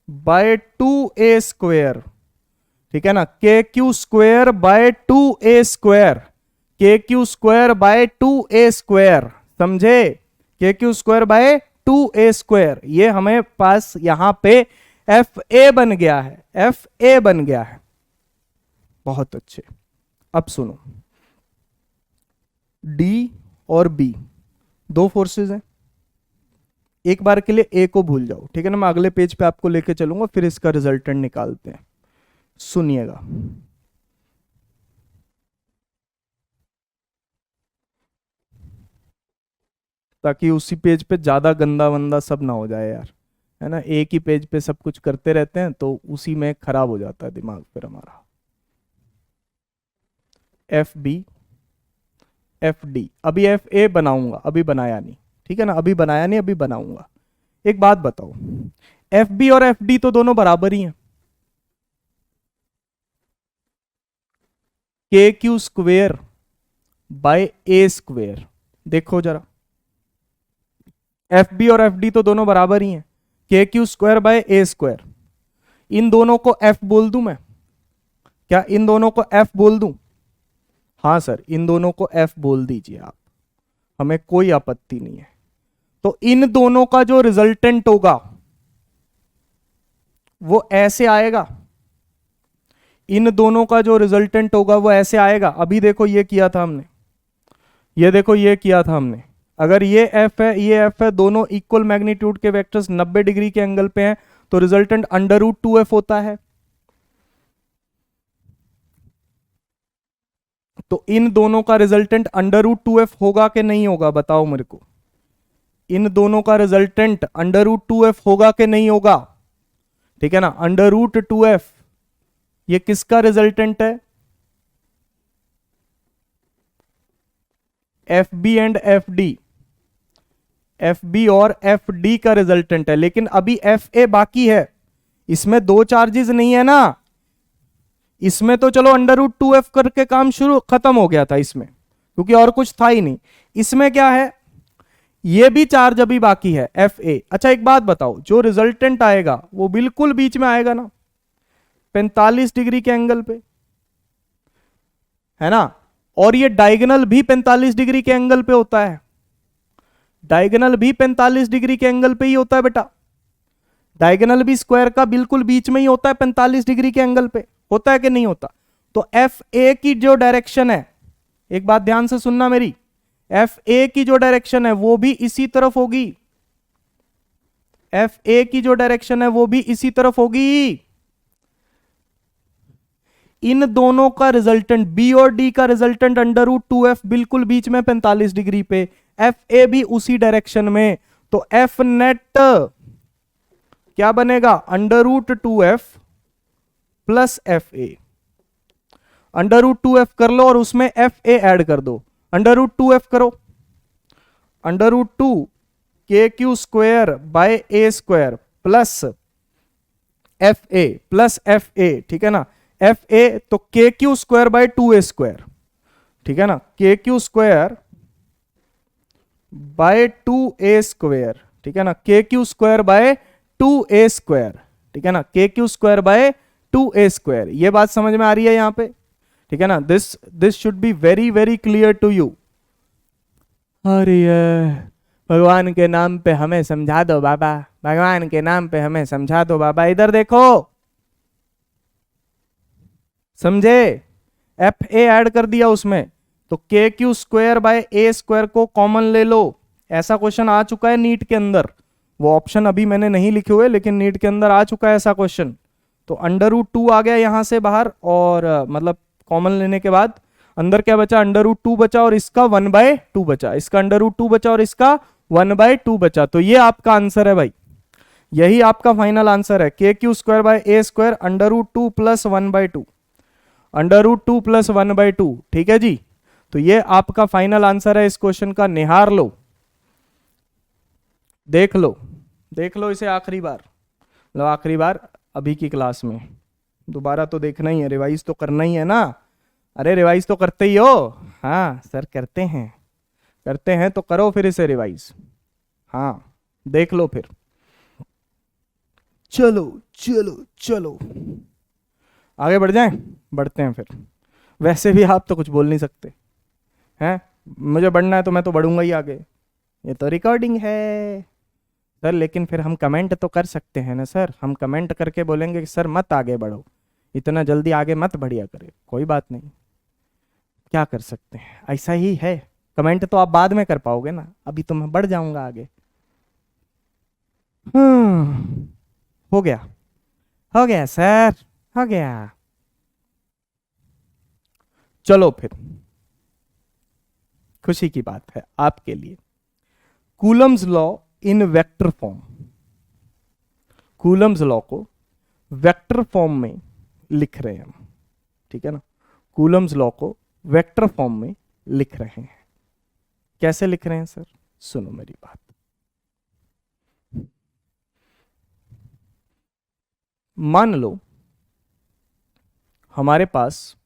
by 2a square, ठीक है ना, K Q square by 2a square, K Q square by 2a square, समझे, K Q square by 2a square. ये हमें पास यहां पे एफ ए बन गया है, एफ ए बन गया है। बहुत अच्छे। अब सुनो, डी और बी दो फोर्सेस हैं, एक बार के लिए ए को भूल जाओ, ठीक है ना। मैं अगले पेज पे आपको लेके चलूंगा, फिर इसका रिजल्टेंट निकालते हैं, सुनिएगा। ताकि उसी पेज पे ज्यादा गंदा वंदा सब ना हो जाए यार, है ना। एक ही पेज पे सब कुछ करते रहते हैं तो उसी में खराब हो जाता है दिमाग फिर हमारा। एफ बी, एफ डी, अभी एफ ए बनाऊंगा, अभी बनाया नहीं, ठीक है ना, अभी बनाया नहीं, अभी बनाऊंगा। एक बात बताओ, एफ बी और एफ डी तो दोनों बराबर ही हैं। K Q square by A square. देखो जरा, एफ बी और एफ डी तो दोनों बराबर ही हैं, K Q square by A square. इन दोनों को एफ बोल दूं मैं? क्या इन दोनों को एफ बोल दूं? हाँ सर, इन दोनों को एफ बोल दीजिए आप, हमें कोई आपत्ति नहीं है। तो इन दोनों का जो रिजल्टेंट होगा वो ऐसे आएगा, इन दोनों का जो रिजल्टेंट होगा वो ऐसे आएगा। अभी देखो ये किया था हमने, ये देखो ये किया था हमने, अगर ये एफ है ये एफ है, दोनों इक्वल मैग्नीट्यूड के वेक्टर्स 90 डिग्री के एंगल पे हैं, तो रिजल्टेंट अंडर रूट 2f होता है। तो इन दोनों का रिजल्टेंट अंडर रूट 2f होगा कि नहीं होगा, बताओ मेरे को। इन दोनों का रिजल्टेंट अंडर रूट 2f होगा कि नहीं होगा? ठीक है ना, अंडर रूट 2f ये किसका रिजल्टेंट है? F B and F D, F B और एफ डी का रिजल्टेंट है। लेकिन अभी एफ ए बाकी है, इसमें दो चार्जेस नहीं है ना, इसमें तो चलो अंडर रूट 2f करके काम शुरू खत्म हो गया था इसमें, क्योंकि और कुछ था ही नहीं। इसमें क्या है, ये भी चार्ज अभी बाकी है एफ ए। अच्छा एक बात बताओ, जो रिजल्टेंट आएगा वो बिल्कुल बीच में आएगा ना, 45 डिग्री के एंगल पे, है ना? और ये डायगोनल भी 45 डिग्री के एंगल पे होता है, डायगोनल भी 45 डिग्री के एंगल पे ही होता है बेटा, डायगोनल भी स्क्वायर का बिल्कुल बीच में ही होता है 45 डिग्री के एंगल पे, होता है कि नहीं होता? तो एफ ए की जो डायरेक्शन है, एक बात ध्यान से सुनना मेरी, एफ ए की जो डायरेक्शन है वो भी इसी तरफ होगी, एफ ए की जो डायरेक्शन है वो भी इसी तरफ होगी। इन दोनों का रिजल्टेंट बी और डी का रिजल्टेंट अंडर रूट 2f बिल्कुल बीच में 45 डिग्री पे, एफ ए भी उसी डायरेक्शन में, तो एफ नेट क्या बनेगा? Under root 2f plus F A. Under root 2f कर लो और उसमें एफ ए ऐड कर दो, अंडर रूट 2f करो, अंडर रूट 2 के Q square by A square plus F ए, ठीक है ना? एफ ए तो के Q square by 2a square, ठीक है ना? K Q square by 2a square, ठीक है ना? K Q square by 2a square, ठीक है ना? K Q square by 2a square. ये बात समझ में आ रही है यहां पे, ठीक है ना? This should be very very clear to you. अरे भगवान के नाम पे हमें समझा दो बाबा, भगवान के नाम पे हमें समझा दो बाबा। इधर देखो, समझे? एफ ए ऐड कर दिया उसमें, तो के Q square by A square को कॉमन ले लो। ऐसा क्वेश्चन आ चुका है नीट के अंदर, वो ऑप्शन अभी मैंने नहीं लिखे हुए, लेकिन नीट के अंदर आ चुका है ऐसा क्वेश्चन। तो अंडर रूट 2 आ गया यहां से बाहर, और मतलब कॉमन लेने के बाद अंदर क्या बचा? अंडर रूट 2 बचा और इसका 1/2 बचा, इसका अंडर रूट 2 बचा और इसका 1/2 बचा। तो ये आपका आंसर है भाई, यही आपका फाइनल आंसर है, k Q square by A square under root 2 plus 1/2, under root 2 plus 1/2, ठीक है जी? तो ये आपका फाइनल आंसर है इस क्वेश्चन का। निहार लो, देख लो, देख लो इसे आखिरी बार, मतलब आखिरी बार अभी की क्लास में, दोबारा तो देखना ही है, रिवाइज तो करना ही है ना। अरे रिवाइज तो करते ही हो? हाँ सर करते हैं, करते हैं तो करो फिर इसे रिवाइज, हाँ देख लो फिर। चलो चलो चलो आगे बढ़ जाएं, बढ़ते हैं फिर। वैसे भी आप तो कुछ बोल नहीं सकते हैं, मुझे बढ़ना है तो मैं तो बढ़ूंगा ही आगे, ये तो रिकॉर्डिंग है सर। लेकिन फिर हम कमेंट तो कर सकते हैं ना सर, हम कमेंट करके बोलेंगे कि सर मत आगे बढ़ो, इतना जल्दी आगे मत बढ़िया करे, कोई बात नहीं, क्या कर सकते हैं, ऐसा ही है। कमेंट तो आप बाद में कर पाओगे ना, अभी तो मैं बढ़ जाऊंगा आगे। हो गया, हो गया सर, हो गया। चलो फिर, खुशी की बात है आपके लिए, Coulomb's law in vector form, Coulomb's law को वेक्टर फॉर्म में लिख रहे हैं हम, ठीक है ना? कूलम्स लॉ को वेक्टर फॉर्म में लिख रहे हैं। कैसे लिख रहे हैं सर? सुनो मेरी बात। मान लो हमारे पास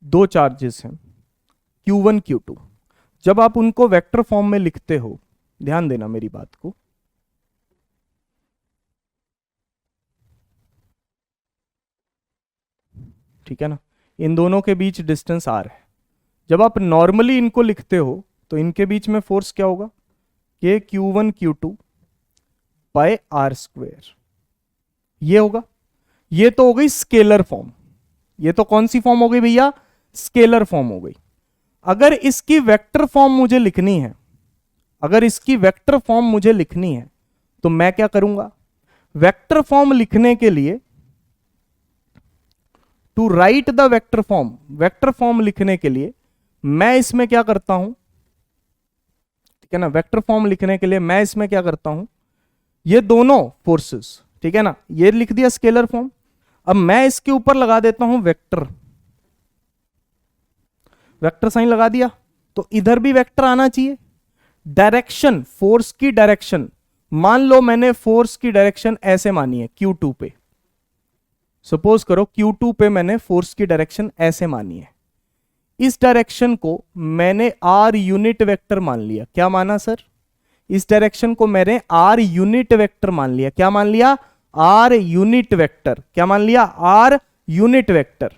दो चार्जेस हैं, Q1 Q2, जब आप उनको वेक्टर फॉर्म में लिखते हो, ध्यान देना मेरी बात को, ठीक है ना, इन दोनों के बीच डिस्टेंस r है। जब आप नॉर्मली इनको लिखते हो तो इनके बीच में फोर्स क्या होगा, के Q1 Q2 by r square, ये होगा। ये तो हो गई स्केलर फॉर्म, ये तो कौन सी फॉर्म हो गई भैया, स्केलर फॉर्म हो गई। अगर इसकी वेक्टर फॉर्म मुझे लिखनी है, अगर इसकी वेक्टर फॉर्म मुझे लिखनी है तो मैं क्या करूंगा, वेक्टर फॉर्म लिखने के लिए, to write the vector form, vector form लिखने के लिए मैं इसमें क्या करता हूं, ठीक है ना, वेक्टर फॉर्म लिखने के लिए मैं इसमें क्या करता हूं, ये दोनों फोर्सेस, ठीक है ना, ये लिख दिया स्केलर फॉर्म। अब मैं इसके ऊपर लगा देता हूं वेक्टर, वेक्टर साइन लगा दिया, तो इधर भी वेक्टर आना चाहिए। डायरेक्शन, फोर्स की डायरेक्शन, मान लो मैंने फोर्स की डायरेक्शन ऐसे मानी है Q2 पे, सपोज करो Q2 पे मैंने फोर्स की डायरेक्शन ऐसे मानी है, इस डायरेक्शन को मैंने r यूनिट वेक्टर मान लिया। क्या माना सर, इस डायरेक्शन को मैंने r यूनिट वेक्टर मान लिया। क्या मान लिया, r यूनिट वेक्टर। क्या मान लिया, r यूनिट वेक्टर।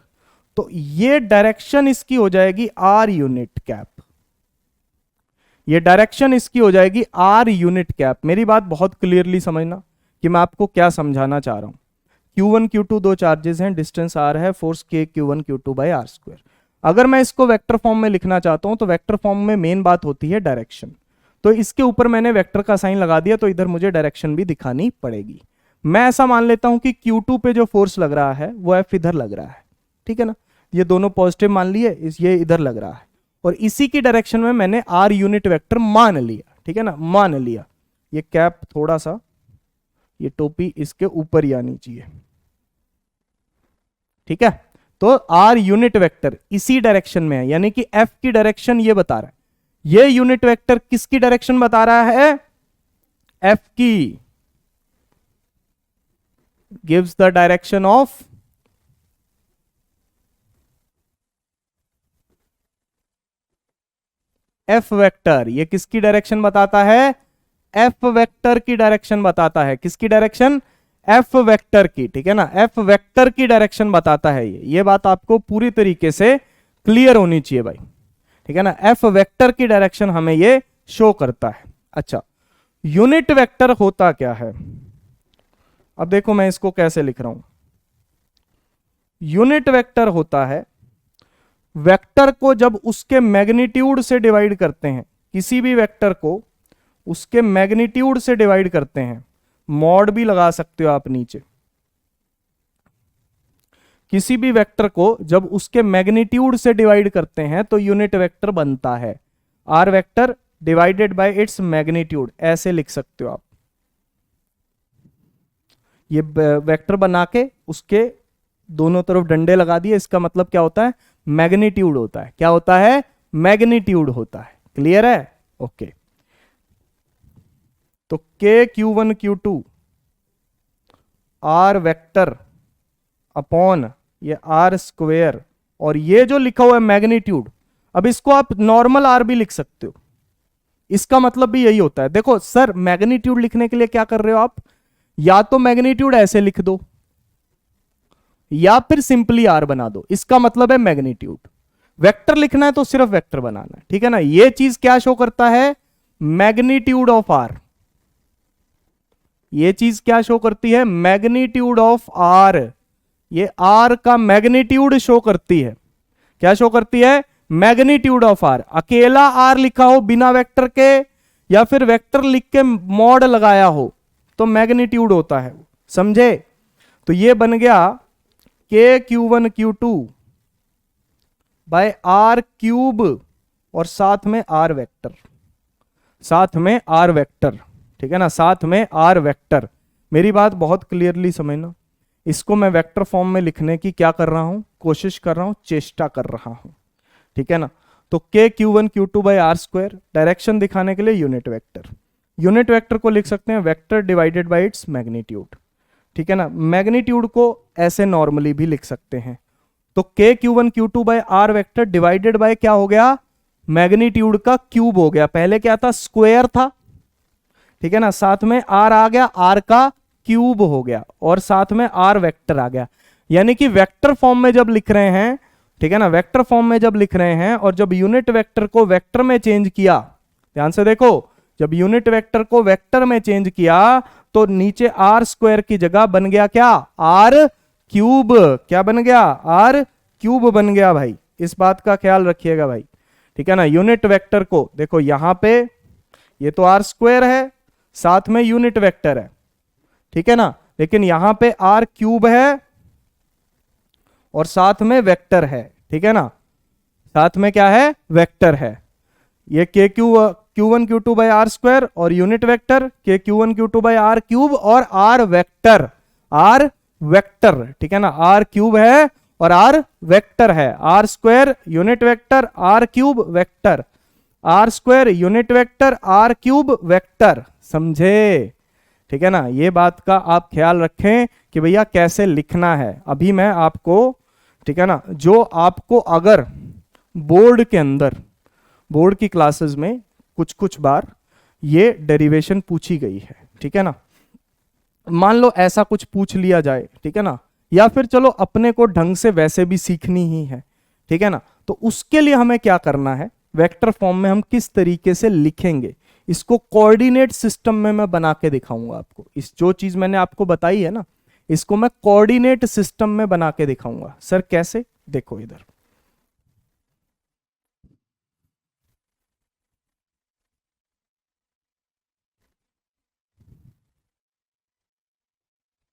तो ये डायरेक्शन इसकी हो जाएगी r यूनिट कैप, ये डायरेक्शन इसकी हो जाएगी r यूनिट कैप। मेरी बात बहुत क्लियरली समझना कि मैं आपको क्या समझाना चाह रहा हूं। Q1 Q2 दो चार्जेस हैं, डिस्टेंस r है, force k Q1 Q2 by r square. अगर मैं इसको वेक्टर फॉर्म में लिखना चाहता हूं तो वेक्टर फॉर्म में मेन बात होती है डायरेक्शन। तो इसके ऊपर मैंने वेक्टर का साइन लगा दिया, तो इधर मुझे डायरेक्शन भी दिखानी पड़ेगी। मैं ऐसा मान लेता हूं कि Q2 पे जो फोर्स लग रहा है वो F इधर लग रहा है, ठीक है ना, ये दोनों पॉजिटिव मान लिए, ये इधर लग रहा है, और इसी की डायरेक्शन में मैंने r यूनिट वेक्टर मान लिया, ठीक है ना, मान लिया। ये कैप थोड़ा सा, ये टोपी इसके ऊपर ही आनी चाहिए, ठीक है। तो r यूनिट वेक्टर इसी डायरेक्शन में है, यानी कि f की डायरेक्शन ये बता रहा है, ये यूनिट वेक्टर किसकी डायरेक्शन बता रहा है, f की, gives the direction of f vector. ये किसकी डायरेक्शन बताता है, f वेक्टर की डायरेक्शन बताता है। किसकी डायरेक्शन, f वेक्टर की, ठीक है ना, f वेक्टर की डायरेक्शन बताता है। ये बात आपको पूरी तरीके से क्लियर होनी चाहिए भाई, ठीक है ना, f वेक्टर की डायरेक्शन हमें ये शो करता है। अच्छा, यूनिट वेक्टर होता क्या है, अब देखो मैं इसको कैसे लिख रहा हूं। यूनिट वेक्टर होता है, वेक्टर को जब उसके मैग्नीट्यूड से डिवाइड करते हैं, किसी भी वेक्टर को उसके मैग्नीट्यूड से डिवाइड करते हैं, मॉड भी लगा सकते हो आप नीचे, किसी भी वेक्टर को जब उसके मैग्नीट्यूड से डिवाइड करते हैं तो यूनिट वेक्टर बनता है, r vector divided by its magnitude, ऐसे लिख सकते हो आप। ये वेक्टर बना के उसके दोनों तरफ डंडे लगा दिए, इसका मतलब क्या होता है, मैग्नीट्यूड होता है। क्या होता है, मैग्नीट्यूड होता है। क्लियर है, ओके। तो k Q1 Q2 r vector upon ये आर स्क्वेयर, और ये जो लिखा हुआ है मैग्नीट्यूड, अब इसको आप नॉर्मल आर भी लिख सकते हो, इसका मतलब भी यही होता है। देखो सर, मैग्नीट्यूड लिखने के लिए क्या कर रहे हो आप, या तो मैग्नीट्यूड ऐसे लिख दो या फिर सिंपली आर बना दो, इसका मतलब है मैग्नीट्यूड। वेक्टर लिखना है तो सिर्फ वेक्टर बनाना है, ठीक है ना। ये चीज क्या शो करता है, मैग्नीट्यूड ऑफ आर, ये चीज क्या शो करती है, मैग्नीट्यूड ऑफ आर, ये आर का मैग्नीट्यूड शो करती है। क्या शो करती है, मैग्नीट्यूड ऑफ आर। अकेला आर लिखा हो बिना वेक्टर के, या फिर वेक्टर लिख के मॉड लगाया हो, तो मैग्नीट्यूड होता है, समझे। तो ये बन गया के Q1 Q2 by are cube, और साथ में आर वेक्टर, साथ में आर वेक्टर, ठीक है ना, साथ में आर वेक्टर। मेरी बात बहुत क्लियरली समझना, इसको मैं वेक्टर फॉर्म में लिखने की क्या कर रहा हूं, कोशिश कर रहा हूं, चेष्टा कर रहा हूं, ठीक है ना। तो k Q1 Q2 by r square, direction दिखाने के लिए यूनिट वेक्टर, यूनिट वेक्टर को लिख सकते हैं vector divided by its magnitude, ठीक है ना। मैग्नीट्यूड को ऐसे नॉर्मली भी लिख सकते हैं, तो k Q1 Q2 by r vector divided by क्या हो गया, मैग्नीट्यूड का क्यूब हो गया। पहले क्या था, स्क्वायर था, ठीक है ना, साथ में आर आ गया, आर का क्यूब हो गया, और साथ में आर वेक्टर आ गया। यानी कि वेक्टर फॉर्म में जब लिख रहे हैं, ठीक है ना, वेक्टर फॉर्म में जब लिख रहे हैं और जब यूनिट वेक्टर को वेक्टर में चेंज किया, ध्यान से देखो, जब यूनिट वेक्टर को वेक्टर में चेंज किया तो नीचे आर स्क्वायर की जगह बन गया क्या, आर क्यूब। क्या बन गया, आर क्यूब बन गया भाई। इस बात का ख्याल रखिएगा भाई, ठीक है ना। यूनिट वेक्टर को देखो यहां पे ये तो आर स्क्वायर है, साथ में यूनिट वेक्टर है, ठीक है ना, लेकिन यहां पे आर क्यूब है और साथ में वेक्टर है, ठीक है ना, साथ में क्या है, वेक्टर है। ये k q one q two by are square और unit vector k q one q two by r cube और आर वेक्टर, ठीक है ना, आर क्यूब है और आर वेक्टर है, r square unit vector r cube vector, r square unit vector r cube vector, समझे, ठीक है ना। ये बात का आप ख्याल रखें कि भैया कैसे लिखना है। अभी मैं आपको, ठीक है ना, जो आपको अगर बोर्ड के अंदर, बोर्ड की क्लासेस में कुछ कुछ बार ये डेरिवेशन पूछी गई है, ठीक है ना, मान लो ऐसा कुछ पूछ लिया जाए, ठीक है ना, या फिर चलो अपने को ढंग से वैसे भी सीखनी ही है, ठीक है ना, तो उसके लिए हमें क्या करना है, वेक्टर फॉर्म में हम किस तरीके से लिखेंगे, इसको कोऑर्डिनेट सिस्टम में मैं बना के दिखाऊंगा आपको। इस जो चीज मैंने आपको बताई है ना, इसको मैं कोऑर्डिनेट सिस्टम में बना के दिखाऊंगा। सर कैसे, देखो इधर,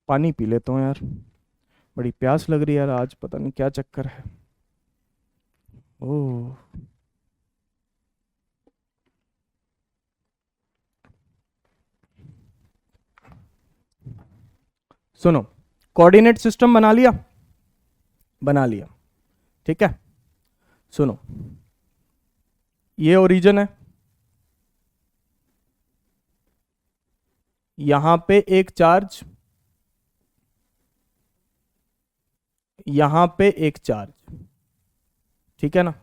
पानी पी लेता हूँ यार, बड़ी प्यास लग रही है यार, आज पता नहीं क्या चक्कर है। ओह, सुनो, कोऑर्डिनेट सिस्टम बना लिया, बना लिया, ठीक है। सुनो, ये ओरिजिन है, यहां पे एक चार्ज, यहां पे एक चार्ज, ठीक है ना,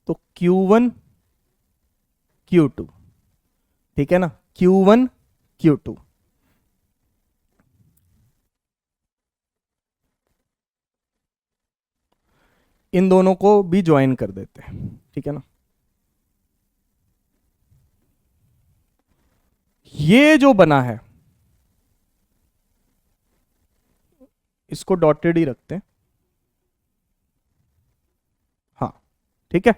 तो Q1 Q2, ठीक है ना, Q1 Q2, इन दोनों को भी ज्वाइन कर देते हैं, ठीक है ना। ये जो बना है इसको डॉटेड ही रखते हैं, हाँ, ठीक है।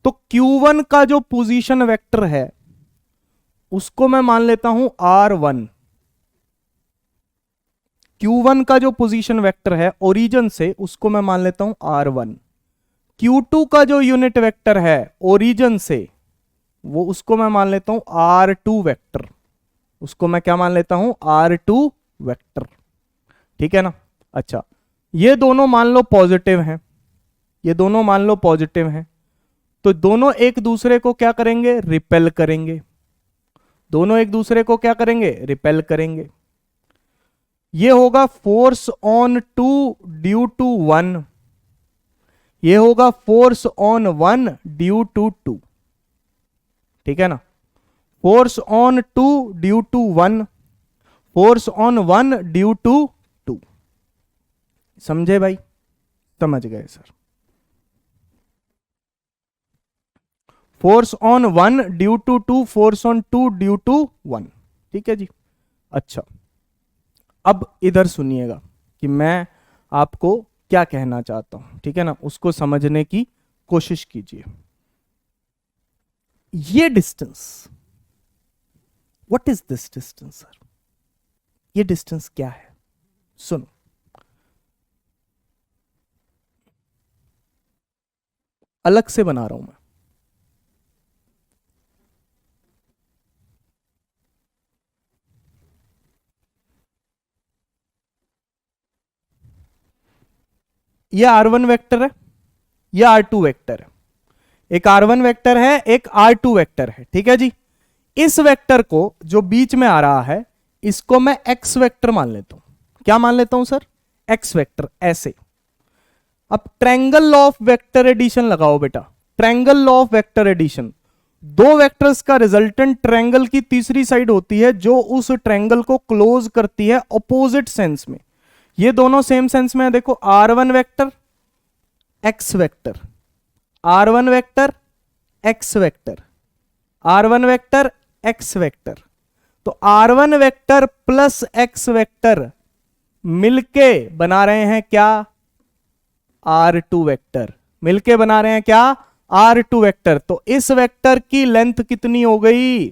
तो Q1 का जो पोजीशन वेक्टर है उसको मैं मान लेता हूं R1। Q1 का जो पोजीशन वेक्टर है ओरिजिन से, उसको मैं मान लेता हूं R1। Q2 का जो यूनिट वेक्टर है ओरिजिन से, वो उसको मैं मान लेता हूं R2 वेक्टर, उसको मैं क्या मान लेता हूं, R2 वेक्टर, ठीक है ना। अच्छा, ये दोनों मान लो पॉजिटिव हैं, ये दोनों मान लो पॉजिटिव हैं, तो दोनों एक दूसरे को क्या करेंगे, रिपेल करेंगे, दोनों एक दूसरे को क्या करेंगे, रिपेल करेंगे। ये होगा force on two due to one, ये होगा force on one due to two, ठीक है ना, force on two due to one, force on one due to two, समझे भाई, समझ गए sir. Force on one due to two, force on two due to one, ठीक है जी। अच्छा, अब इधर सुनिएगा कि मैं आपको क्या कहना चाहता हूं, ठीक है ना, उसको समझने की कोशिश कीजिए। ये distance, what is this distance sir, ये डिस्टेंस क्या है, सुनो, अलग से बना रहा हूं मैं, ये R1 वेक्टर है, ये R2 वेक्टर है, एक R1 वेक्टर है, एक R2 वेक्टर है, ठीक है जी। इस वेक्टर को जो बीच में आ रहा है इसको मैं X वेक्टर मान लेता हूं, क्या मान लेता हूं सर, X वेक्टर, ऐसे। अब ट्रायंगल ऑफ वेक्टर एडिशन लगाओ बेटा, triangle law of vector addition, दो वेक्टर्स का रिजल्टेंट ट्रायंगल की तीसरी साइड होती है जो उस ट्रायंगल को क्लोज करती है ऑपोजिट सेंस में। ये दोनों सेम सेंस में है, देखो R1 vector x vector, R1 vector x vector, R1 vector x vector. तो R1 vector plus x vector मिलके बना रहे हैं क्या? R2 vector. मिलके बना रहे हैं क्या? R2 vector. तो इस वेक्टर की लेंथ कितनी हो गई?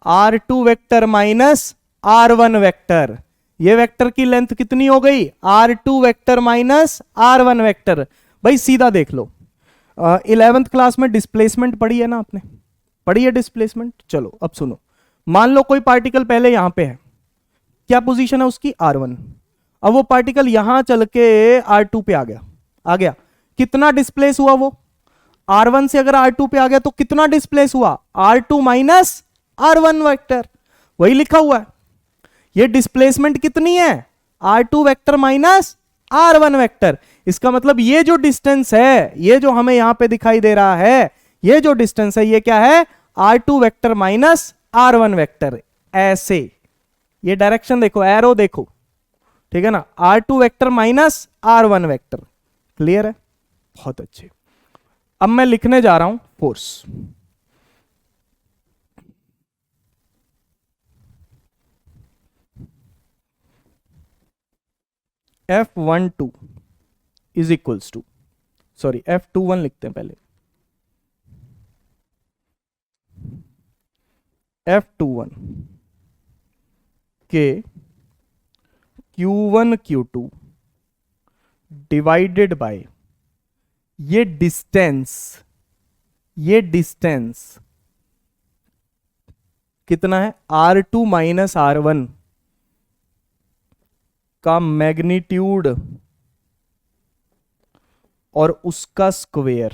R2 vector minus R1 vector. ये वेक्टर की लेंथ कितनी हो गई? R2 vector minus R1 vector. भाई सीधा देख लो, 11th क्लास में डिस्प्लेसमेंट पढ़ी है ना आपने? पढ़ी है डिस्प्लेसमेंट? चलो अब सुनो, मान लो कोई पार्टिकल पहले यहां पे है, क्या पोजीशन है उसकी? R1। अब वो पार्टिकल यहां चल के R2 पे आ गया, कितना डिस्प्लेस हुआ वो? R1 से अगर R2 पे आ गया तो कितना डिस्प्लेस हुआ? R2 minus R1 vector. वही लिखा हुआ है। ये डिस्प्लेसमेंट कितनी है? R2 vector minus R1 vector. इसका मतलब ये जो डिस्टेंस है, ये जो हमें यहां पे दिखाई दे रहा है, ये जो डिस्टेंस है ये क्या है? R2 vector minus R1 vector. ऐसे ये डायरेक्शन देखो, एरो देखो, ठीक है ना? R2 vector minus R1 vector. Clear है? बहुत अच्छे। अब मैं लिखने जा रहा हूं force. F12 is equals to, sorry F21 लिखते हैं पहले। F21 के Q1 Q2 डिवाइडेड बाय ये डिस्टेंस कितना है? R2 माइनस R1 का मैग्नीट्यूड और उसका स्क्वायर,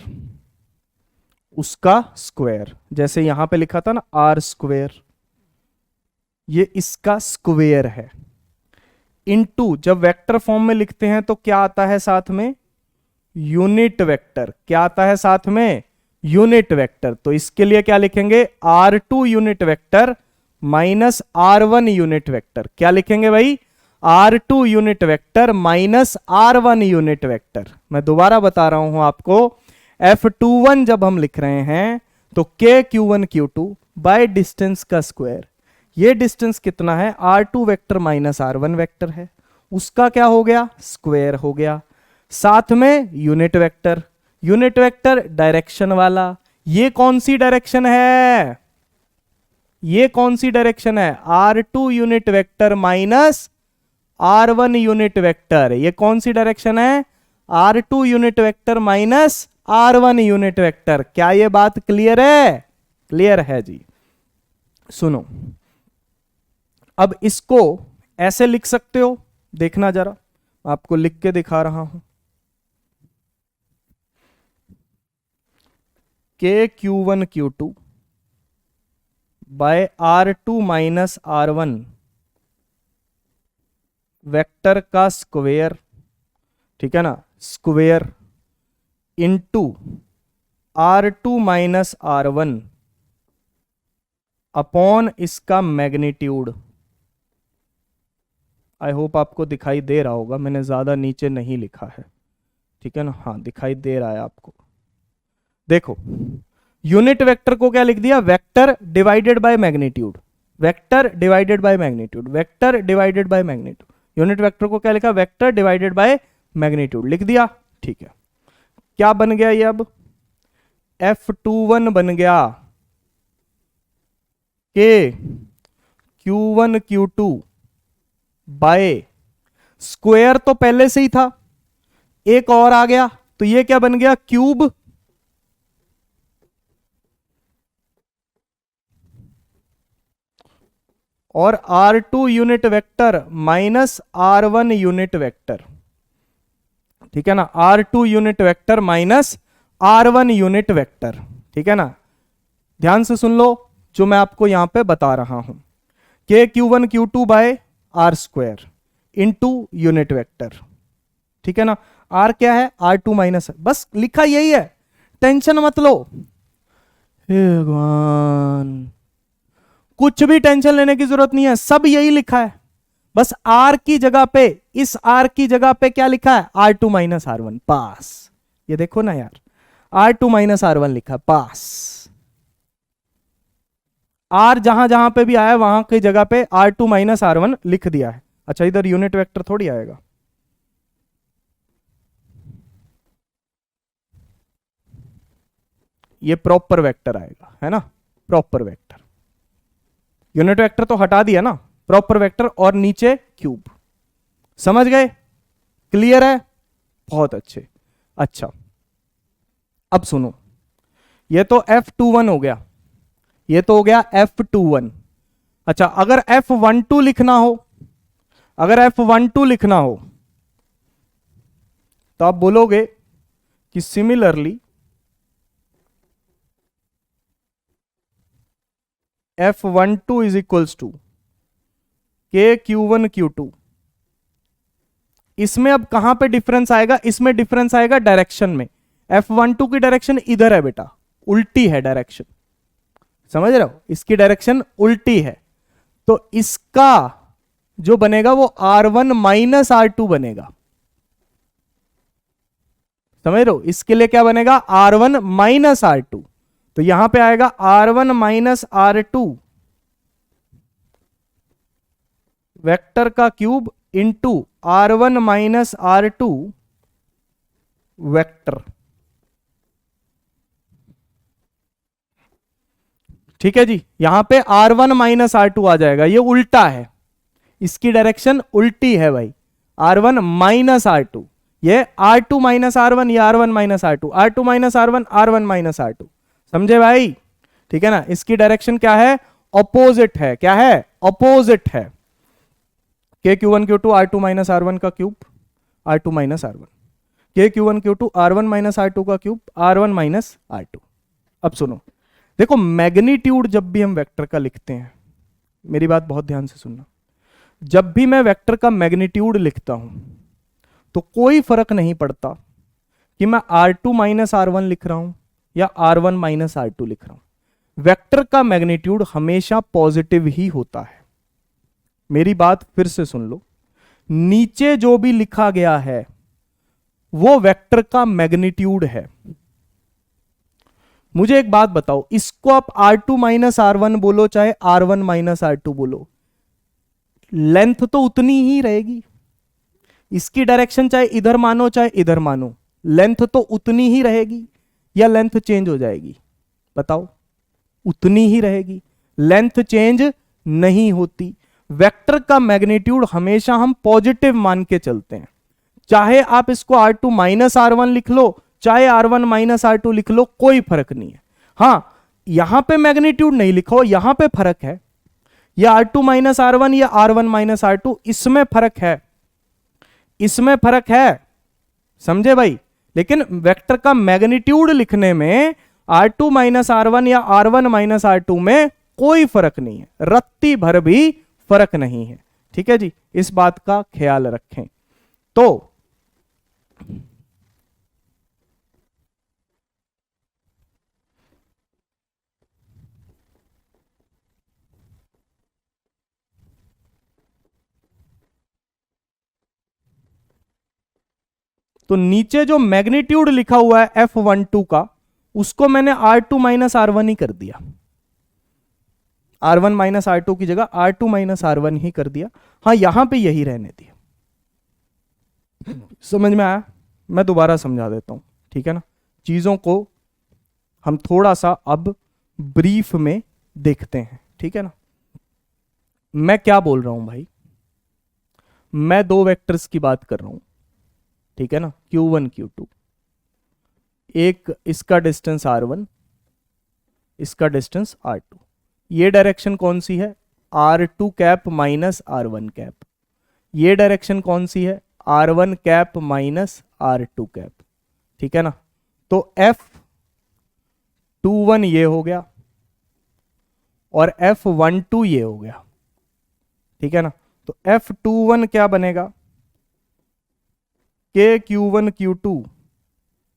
जैसे यहां पे लिखा था ना R स्क्वायर, ये इसका स्क्वायर है। इनटू, जब वेक्टर फॉर्म में लिखते हैं तो क्या आता है साथ में? Unit vector. क्या आता है साथ में? Unit vector. तो इसके लिए क्या लिखेंगे? R2 unit vector minus R1 unit vector. क्या लिखेंगे भाई? R2 unit vector minus R1 unit vector. मैं दोबारा बता रहा हूं आपको, F21 जब हम लिख रहे हैं तो K Q1 Q2 by distance का स्क्वायर। ये डिस्टेंस कितना है? R2 vector minus R1 vector है, उसका क्या हो गया? स्क्वायर हो गया। साथ में unit vector, unit vector direction वाला। ये कौन सी डायरेक्शन है? ये कौन सी डायरेक्शन है? R2 unit vector minus R1 unit vector. ये कौन सी डायरेक्शन है? R2 unit vector minus R1 unit vector. क्या ये बात क्लियर है? क्लियर है जी। सुनो, अब इसको ऐसे लिख सकते हो, देखना जरा, आपको लिख के दिखा रहा हूं। K Q1 Q2 by R2 minus R1 vector का स्क्वायर, ठीक है ना? Square into R2 minus R1 upon इसका मैग्नीट्यूड। आई होप आपको दिखाई दे रहा होगा, मैंने ज्यादा नीचे नहीं लिखा है, ठीक है ना? हाँ दिखाई दे रहा है आपको। देखो, यूनिट वेक्टर को क्या लिख दिया? Vector divided by magnitude, vector divided by magnitude, vector divided by magnitude. Unit vector को क्या लिखा? वेक्टर डिवाइडेड बाय मैग्नीट्यूड लिख दिया, ठीक है। क्या बन गया ये? अब F21 बन गया K Q1 Q2 bye square, तो पहले से ही था, एक और आ गया, तो ये क्या बन गया? क्यूब और R2 unit vector minus R1 unit vector, ठीक है ना? R2 unit vector minus R1 unit vector, ठीक है ना? ध्यान से सुन लो जो मैं आपको यहां पे बता रहा हूं। K Q1 Q2 by R square into unit vector, ठीक है ना? R क्या है? R2 माइनस, बस लिखा यही है। टेंशन मत लो। हे भगवान, कुछ भी टेंशन लेने की जरूरत नहीं है, सब यही लिखा है। बस आर की जगह पे, इस आर की जगह पे क्या लिखा है, R2 माइनस R1, पास। ये देखो ना यार, R2 माइनस R1 लिखा, पास। आर जहां जहां पे भी आया वहां की जगह पे R2 माइनस R1 लिख दिया है। अच्छा, इधर यूनिट वेक्टर थोड़ी आएगा, ये प्रॉपर वेक्टर आएगा, है ना, प्रॉपर वेक्टर। यूनिट वेक्टर तो हटा दिया ना, प्रॉपर वेक्टर और नीचे क्यूब। समझ गए, क्लियर है, बहुत अच्छे। अच्छा, अब सुनो, ये तो F21 हो गया, ये तो हो गया F21। अच्छा, अगर F12 लिखना हो, अगर F12 लिखना हो तो आप बोलोगे कि similarly F12 is equals to KQ1 Q2। इसमें अब कहां पे डिफरेंस आएगा, इसमें डिफरेंस आएगा डायरेक्शन में। F12 की डायरेक्शन इधर है बेटा, उल्टी है डायरेक्शन, समझ रहे हो, इसकी डायरेक्शन उल्टी है। तो इसका जो बनेगा वो R1 माइनस R2 बनेगा, समझ रहे हो, इसके लिए क्या बनेगा, R1 माइनस R2। तो यहां पे आएगा R1 माइनस R2 वेक्टर का cube into R1 minus R2 vector. ठीक है जी, यहां पे R1 माइनस R2 आ जाएगा, ये उल्टा है, इसकी डायरेक्शन उल्टी है भाई, R1 माइनस R2, ये R2 माइनस R1, ये R1 minus R2, R2 minus R1, R1 minus R2। समझे भाई, ठीक है ना, इसकी डायरेक्शन क्या है, ऑपोजिट है, क्या है, ऑपोजिट है। KQ1 Q2 R2 minus R1 का cube, R2 minus R1, KQ1 Q2 R1 minus R2 का क्यूब, R1 माइनस R2। अब सुनो, देखो मैग्नीट्यूड जब भी हम वेक्टर का लिखते हैं, मेरी बात बहुत ध्यान से सुनना, जब भी मैं वेक्टर का मैग्नीट्यूड लिखता हूं तो कोई फर्क नहीं पड़ता कि मैं R2 माइनस R1 लिख रहा हूं या R1 माइनस R2 लिख रहा हूं, वेक्टर का मैग्नीट्यूड हमेशा पॉजिटिव ही होता है। मेरी बात फिर से सुन लो, नीचे जो भी लिखा गया है वो वेक्टर का मैग्नीट्यूड है। मुझे एक बात बताओ, इसको आप R2 माइनस R1 बोलो चाहे R1 माइनस R2 बोलो, लेंथ तो उतनी ही रहेगी। इसकी डायरेक्शन चाहे इधर मानो चाहे इधर मानो, लेंथ तो उतनी ही रहेगी या लेंथ चेंज हो जाएगी, बताओ, उतनी ही रहेगी, लेंथ चेंज नहीं होती। वेक्टर का मैग्नीट्यूड हमेशा हम पॉजिटिव मान के चलते हैं, चाहे आप इसको R2 माइनस R1 लिख लो चाहे R1 माइनस R2 लिख लो, कोई फर्क नहीं है। हां, यहां पे मैग्नीट्यूड नहीं लिखो, यहां पे फर्क है, या R2 माइनस R1 या R1 माइनस R2, इसमें फर्क है, इसमें फर्क है, समझे भाई। लेकिन वेक्टर का मैग्नीट्यूड लिखने में R2 माइनस R1 या R1 माइनस R2 में कोई फर्क नहीं है, रत्ती भर भी फर्क नहीं है। ठीक है जी, इस बात का ख्याल रखें। तो नीचे जो मैग्नीट्यूड लिखा हुआ है F12 का, उसको मैंने R2 माइनस R1 ही कर दिया, R1 माइनस R2 की जगह R2 माइनस R1 ही कर दिया। हां, यहां पे यही रहने दिया। समझ में आया, मैं दोबारा समझा देता हूं, ठीक है ना, चीजों को हम थोड़ा सा अब ब्रीफ में देखते हैं, ठीक है ना। मैं क्या बोल रहा हूं भाई, मैं दो वेक्टर्स की बात कर रहा हूं, ठीक है ना, Q1 Q2, एक इसका डिस्टेंस R1, इसका डिस्टेंस R2। ये डायरेक्शन कौन सी है, R2 cap minus R1 cap. ये डायरेक्शन कौन सी है, R1 cap minus R2 cap, ठीक है ना। तो F21 ये हो गया और F12 ये हो गया, ठीक है ना। तो F21 क्या बनेगा, KQ1 Q2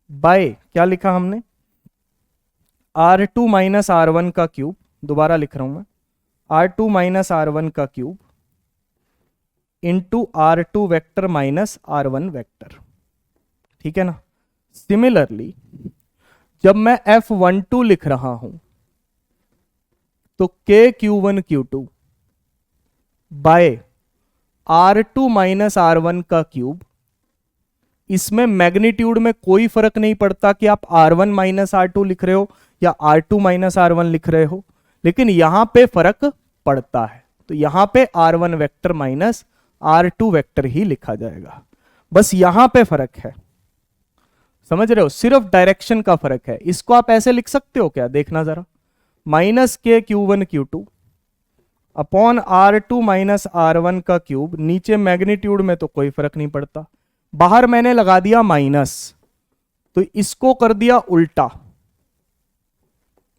बाय क्या लिखा हमने, R2 माइनस R1 का क्यूब, दोबारा लिख रहा हूं मैं, R2 माइनस R1 का cube into R2 vector minus R1 vector, ठीक है ना। सिमिलरली जब मैं F12 लिख रहा हूं तो KQ1 Q2 by R2 minus R1 का क्यूब, इसमें मैग्नीट्यूड में कोई फर्क नहीं पड़ता कि आप R1 माइनस R2 लिख रहे हो या R2 माइनस R1 लिख रहे हो, लेकिन यहां पे फर्क पड़ता है, तो यहां पे R1 vector minus R2 vector ही लिखा जाएगा, बस यहां पे फर्क है, समझ रहे हो, सिर्फ डायरेक्शन का फर्क है। इसको आप ऐसे लिख सकते हो क्या, देखना जरा, minus KQ1 Q2 upon R2 minus R1 का क्यूब, नीचे मैग्नीट्यूड में तो कोई फर्क नहीं पड़ता, बाहर मैंने लगा दिया माइनस, तो इसको कर दिया उल्टा,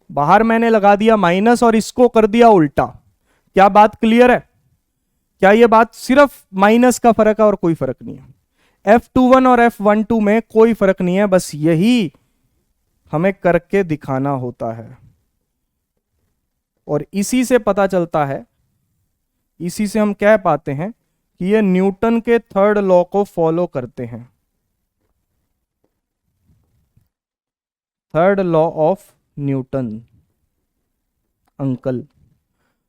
बाहर मैंने लगा दिया माइनस और इसको कर दिया उल्टा। क्या बात क्लियर है? क्या यह बात सिर्फ माइनस का फर्क है और कोई फर्क नहीं है? F21 और F12 में कोई फर्क नहीं है, बस यही हमें करके दिखाना होता है, और इसी से पता चलता है, इसी से हम कह पाते हैं कि ये न्यूटन के थर्ड लॉ को फॉलो करते हैं, third law of Newton uncle.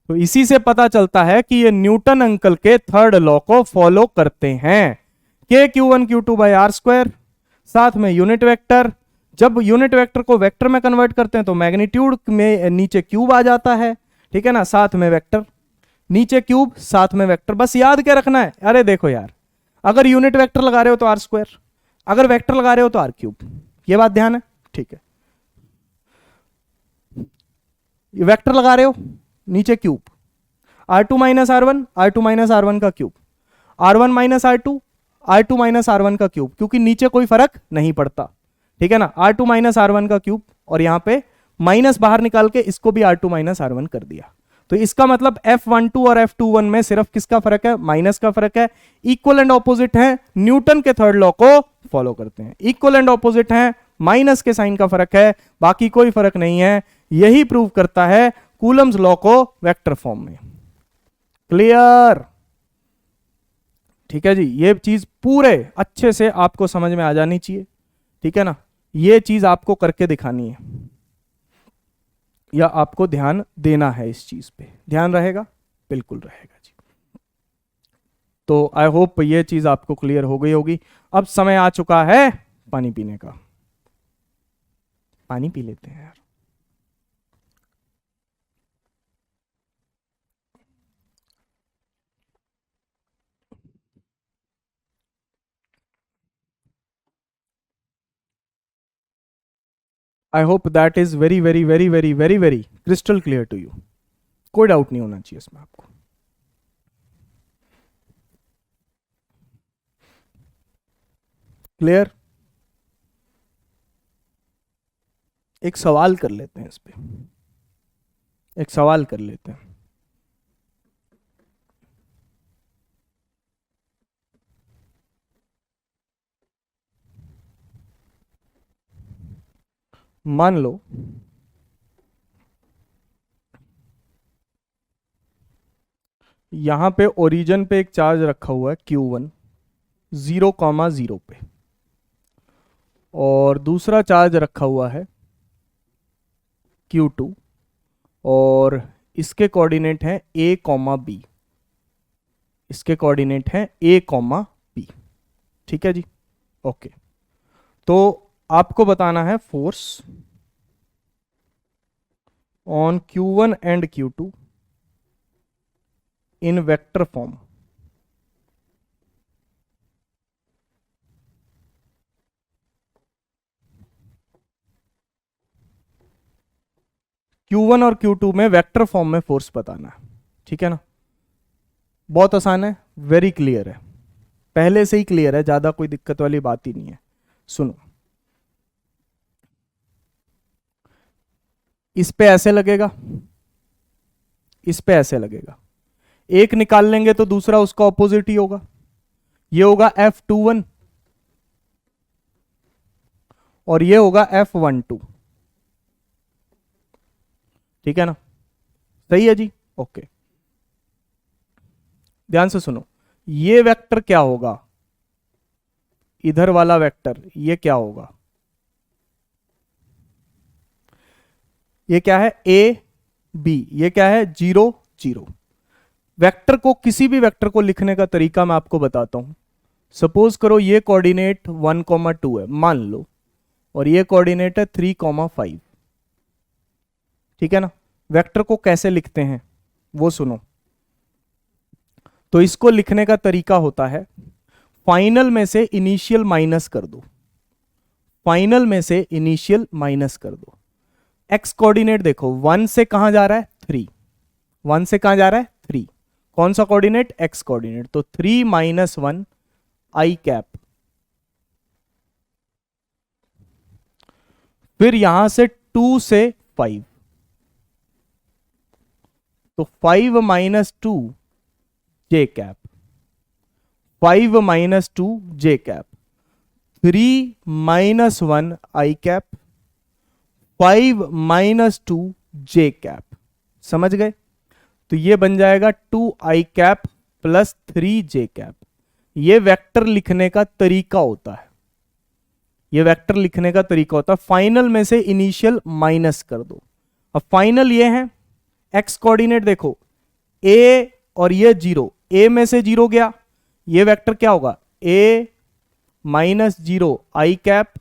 तो इसी से पता चलता है कि ये न्यूटन अंकल के थर्ड लॉ को फॉलो करते हैं। KQ1 Q2 by are square, साथ में यूनिट वेक्टर, जब यूनिट वेक्टर को वेक्टर में कन्वर्ट करते हैं तो मैग्नीट्यूड में नीचे क्यूब आ जाता है, ठीक है ना, साथ में वेक्टर, नीचे क्यूब साथ में वेक्टर, बस याद क्या रखना है, अरे देखो यार, अगर यूनिट वेक्टर लगा रहे हो तो आर स्क्वायर, अगर वेक्टर लगा रहे हो तो आर क्यूब, ये बात ध्यान है, ठीक है। वेक्टर लगा रहे हो, नीचे cube, R2 minus R1, R2 minus R1 का cube, R1 minus R2, R2 minus R1 का क्यूब, क्योंकि नीचे कोई फर्क नहीं पड़ता, ठीक है ना, R2 माइनस R1 का क्यूब, और यहां पे माइनस बाहर निकाल के इसको भी R2 माइनस R1 कर दिया। तो इसका मतलब F12 और F21 में सिर्फ किसका फर्क है, माइनस का फर्क है। इक्वल एंड ऑपोजिट है, न्यूटन के थर्ड लॉ को फॉलो करते हैं, इक्वल एंड ऑपोजिट है, माइनस के साइन का फर्क है, बाकी कोई फर्क नहीं है। यही प्रूव करता है कूलम्स लॉ को वेक्टर फॉर्म में। क्लियर? ठीक है जी, ये चीज पूरे अच्छे से आपको समझ में आ जानी चाहिए, ठीक है ना, ये चीज आपको करके दिखानी है, या आपको ध्यान देना है, इस चीज पे ध्यान रहेगा, बिल्कुल रहेगा जी। तो आई होप ये चीज आपको क्लियर हो गई होगी। अब समय आ चुका है पानी पीने का, पानी पी लेते हैं यार। I hope that is very very very very very very crystal clear to you, कोई डाउट नहीं होना चाहिए इसमें आपको। क्लियर? एक सवाल कर लेते हैं इस पे, एक सवाल कर लेते हैं। मान लो यहां पे ओरिजिन पे एक चार्ज रखा हुआ है Q1 0,0 पे, और दूसरा चार्ज रखा हुआ है Q2 और इसके कोऑर्डिनेट हैं A, B, इसके कोऑर्डिनेट हैं A, B, ठीक है जी, ओके। तो आपको बताना है force on Q1 and Q2 in vector form. Q1 और Q2 में वेक्टर फॉर्म में फोर्स बताना है, ठीक है ना, बहुत आसान है, वेरी क्लियर है, पहले से ही क्लियर है, ज्यादा कोई दिक्कत वाली बात ही नहीं है। सुनो, इस पे ऐसे लगेगा, इस पे ऐसे लगेगा, एक निकाल लेंगे तो दूसरा उसका ऑपोजिट ही होगा, ये होगा F21 और ये होगा F12, ठीक है ना, सही है जी, ओके। ध्यान से सुनो, ये वेक्टर क्या होगा, इधर वाला वेक्टर ये क्या होगा, ये क्या है ए बी, ये क्या है 0 0। वेक्टर को, किसी भी वेक्टर को लिखने का तरीका मैं आपको बताता हूं। सपोज करो ये कोऑर्डिनेट 1,2 है मान लो, और ये कोऑर्डिनेट है 3,5, ठीक है ना। वेक्टर को कैसे लिखते हैं वो सुनो। तो इसको लिखने का तरीका होता है, फाइनल में से इनिशियल माइनस कर दो, फाइनल में से इनिशियल माइनस कर दो। एक्स कोऑर्डिनेट देखो 1 से कहां जा रहा है 3, 1 से कहां जा रहा है 3, कौन सा कोऑर्डिनेट एक्स कोऑर्डिनेट, तो 3 - 1 आई कैप, फिर यहां से 2 से 5, तो 5 - 2 जे कैप, 5 - 2 जे कैप, 3 - 1 आई कैप, 5 - 2 जे कैप। समझ गए, तो ये बन जाएगा 2 आई कैप प्लस 3 जे कैप। ये वेक्टर लिखने का तरीका होता है, ये वेक्टर लिखने का तरीका होता है। फाइनल में से इनिशियल माइनस कर दो। अब फाइनल ये है, एक्स कोऑर्डिनेट देखो ए और ये 0, ए में से 0 गया, ये वेक्टर क्या होगा ए -0 आई कैप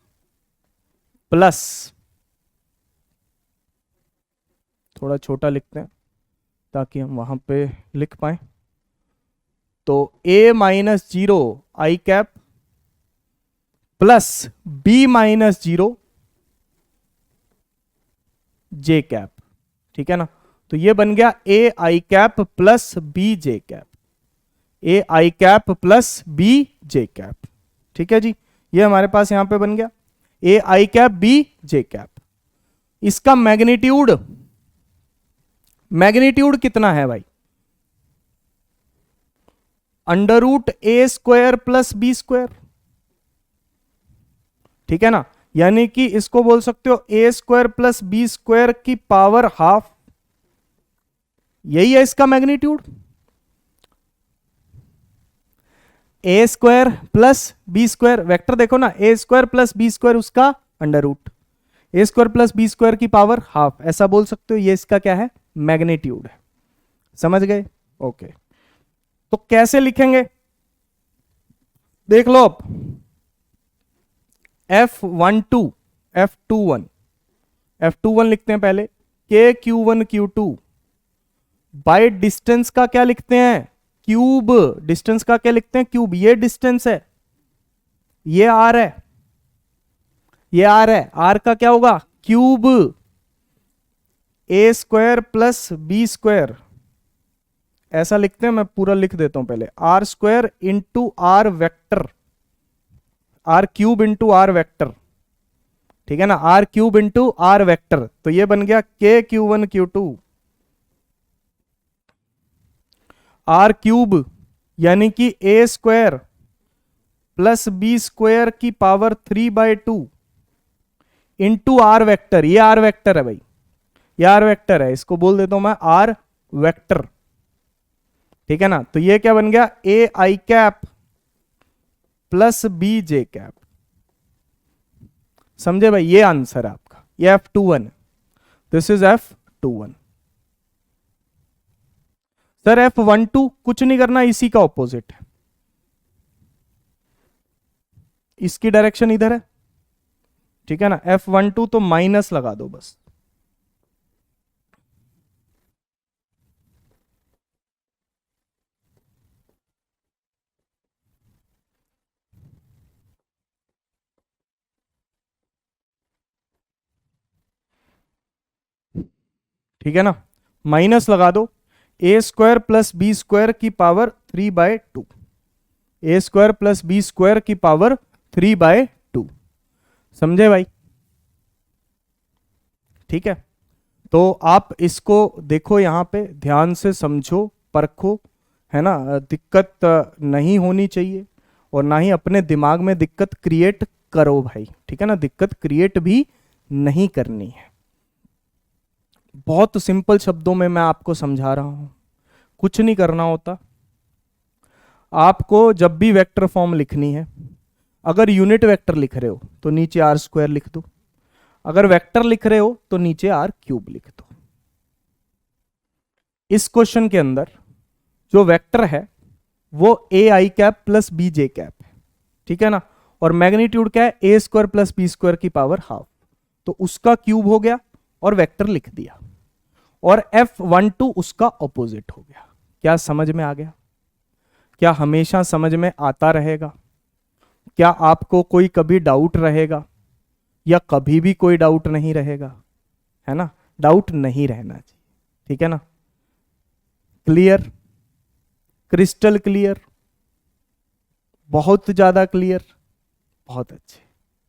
प्लस, थोड़ा छोटा लिखते हैं ताकि हम वहां पे लिख पाए, तो a -0 I cap plus b -0 J cap, ठीक है ना। तो ये बन गया a I cap plus b J cap, a I cap plus b J cap, ठीक है जी। ये हमारे पास यहां पे बन गया a I cap b J cap. इसका मैग्नीट्यूड, मैग्नीट्यूड कितना है भाई, √a² प्लस b², ठीक है ना। यानी कि इसको बोल सकते हो a² प्लस b² की पावर हाफ, यही है इसका magnitude. a² plus b², vector देखो ना, a² प्लस b² उसका √, a² प्लस b² की पावर हाफ, ऐसा बोल सकते हो। ये इसका क्या है मैग्नीट्यूड है, समझ गए, ओके। तो कैसे लिखेंगे देख लो अब, F12 F21, F21 लिखते हैं पहले, KQ1 Q2 बाय डिस्टेंस का क्या लिखते हैं क्यूब, डिस्टेंस का क्या लिखते हैं क्यूब, ये डिस्टेंस है, ये आर है, ये आर है, आर का क्या होगा क्यूब, a² प्लस b², ऐसा लिखते हैं। मैं पूरा लिख देता हूं पहले, r² into R vector, r³ into R vector, ठीक है ना, r³ इंटू आर वेक्टर। तो ये बन गया KQ1 Q2 r³ यानी कि a² प्लस b² की पावर 3/2 इंटू आर वेक्टर, ये आर वेक्टर है भाई, ये आर वेक्टर है, इसको बोल देता हूं मैं आर वेक्टर, ठीक है ना। तो ये क्या बन गया a I cap plus b J cap, समझे भाई, ये आंसर है आपका, ये F21, this is F21। Sir F12 कुछ नहीं करना, इसी का ऑपोजिट है, इसकी डायरेक्शन इधर है, ठीक है ना। F12 तो माइनस लगा दो बस, ठीक है ना, माइनस लगा दो, a² प्लस b² की पावर 3/2, a² प्लस b² की पावर 3/2, समझे भाई, ठीक है। तो आप इसको देखो, यहां पे ध्यान से समझो परखो, है ना, दिक्कत नहीं होनी चाहिए, और ना ही अपने दिमाग में दिक्कत क्रिएट करो भाई, ठीक है ना, दिक्कत क्रिएट भी नहीं करनी है। बहुत सिंपल शब्दों में मैं आपको समझा रहा हूं, कुछ नहीं करना होता। आपको जब भी वेक्टर फॉर्म लिखनी है, अगर यूनिट वेक्टर लिख रहे हो तो नीचे आर स्क्वायर लिख दो, अगर वेक्टर लिख रहे हो तो नीचे आर क्यूब लिख दो। इस क्वेश्चन के अंदर जो वेक्टर है वो A I cap plus B J cap है, ठीक है ना, और मैग्नीट्यूड क्या है, A square plus B square की पावर हाफ, तो उसका क्यूब हो गया और वेक्टर लिख दिया, और F12 उसका ऑपोजिट हो गया। क्या समझ में आ गया? क्या हमेशा समझ में आता रहेगा? क्या आपको कोई कभी डाउट रहेगा, या कभी भी कोई डाउट नहीं रहेगा? है ना, डाउट नहीं रहना चाहिए, ठीक है ना। क्लियर, क्रिस्टल क्लियर, बहुत ज्यादा क्लियर, बहुत अच्छे,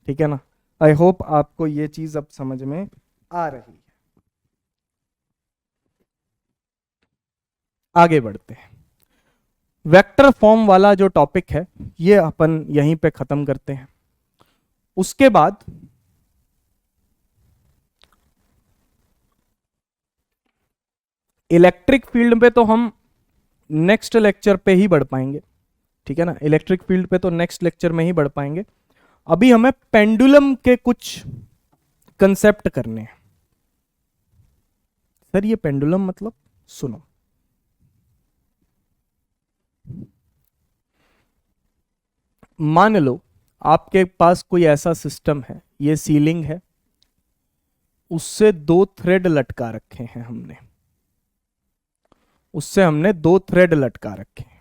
ठीक है ना। आई होप आपको ये चीज अब समझ में आ रही है। आगे बढ़ते हैं। वेक्टर फॉर्म वाला जो टॉपिक है ये अपन यहीं पे खत्म करते हैं। उसके बाद इलेक्ट्रिक फील्ड पे तो हम नेक्स्ट लेक्चर पे ही बढ़ पाएंगे, ठीक है ना, इलेक्ट्रिक फील्ड पे तो नेक्स्ट लेक्चर में ही बढ़ पाएंगे। अभी हमें पेंडुलम के कुछ कंसेप्ट करने हैं। सर ये पेंडुलम मतलब, सुनो, मान लो आपके पास कोई ऐसा सिस्टम है, ये सीलिंग है, उससे दो थ्रेड लटका रखे हैं हमने, उससे हमने दो थ्रेड लटका रखे हैं,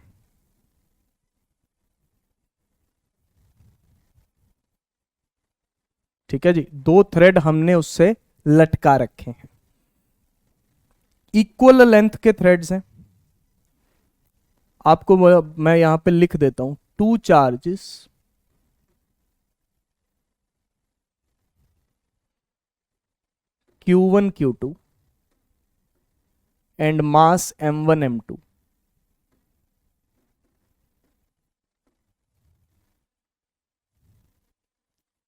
ठीक है जी, दो थ्रेड हमने उससे लटका रखे हैं, इक्वल लेंथ के थ्रेड्स हैं। आपको मैं यहां पे लिख देता हूं, two charges Q1 Q2 and mass M1 M2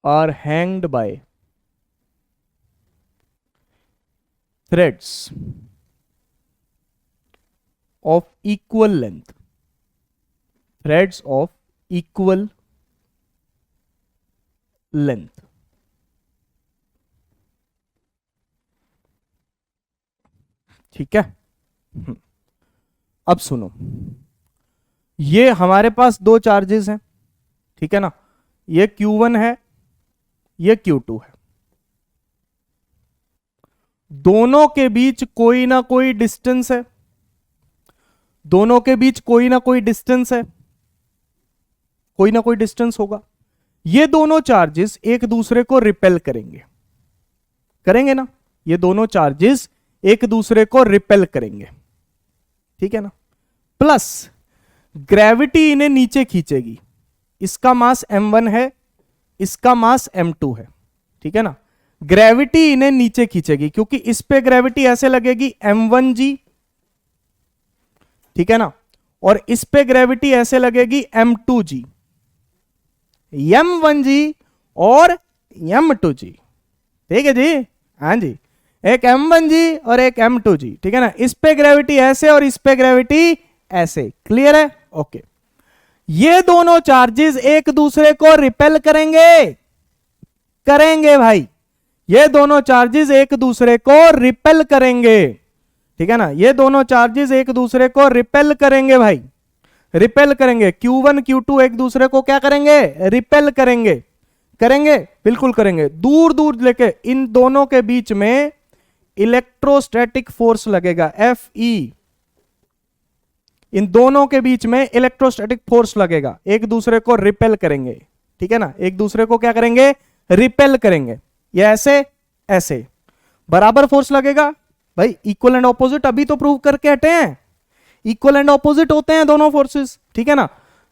are hanged by threads of equal length, threads of equal length। ठीक है, अब सुनो, ये हमारे पास दो चार्जेस हैं, ठीक है ना, ये Q1 है, ये Q2 है, दोनों के बीच कोई ना कोई डिस्टेंस है, दोनों के बीच कोई ना कोई डिस्टेंस है, कोई ना कोई डिस्टेंस होगा। ये दोनों चार्जेस एक दूसरे को रिपेल करेंगे, करेंगे ना, ये दोनों चार्जेस एक दूसरे को रिपेल करेंगे, ठीक है ना, प्लस ग्रेविटी इन्हें नीचे खींचेगी, इसका मास m1 है, इसका मास m2 है, ठीक है ना, ग्रेविटी इन्हें नीचे खींचेगी क्योंकि इस पे ग्रेविटी ऐसे लगेगी m1g, ठीक है ना, और इस पे ग्रेविटी ऐसे लगेगी m2g, m1g और m2g, ठीक है जी, हाँ जी, एक m1g और एक m2g, ठीक है ना, इस पे ग्रेविटी ऐसे और इस पे ग्रेविटी ऐसे, क्लियर है, ओके। ये दोनों चार्जेस एक दूसरे को रिपेल करेंगे, करेंगे भाई, ये दोनों चार्जेस एक दूसरे को रिपेल करेंगे, ठीक है ना, ये दोनों चार्जेस एक दूसरे को रिपेल करेंगे भाई, रिपेल करेंगे, Q1 Q2 एक दूसरे को क्या करेंगे, रिपेल करेंगे, करेंगे, बिल्कुल करेंगे, दूर दूर लेके इन दोनों के बीच में इलेक्ट्रोस्टैटिक फोर्स लगेगा, Fe, इन दोनों के बीच में इलेक्ट्रोस्टैटिक फोर्स लगेगा, एक दूसरे को रिपेल करेंगे, ठीक है ना, एक दूसरे को क्या करेंगे, रिपेल करेंगे, ये ऐसे ऐसे बराबर फोर्स लगेगा भाई, इक्वल एंड ऑपोजिट अभी तो प्रूव करके हटे हैं, इक्वल एंड ऑपोजिट होते हैं दोनों फोर्सेस, ठीक है ना,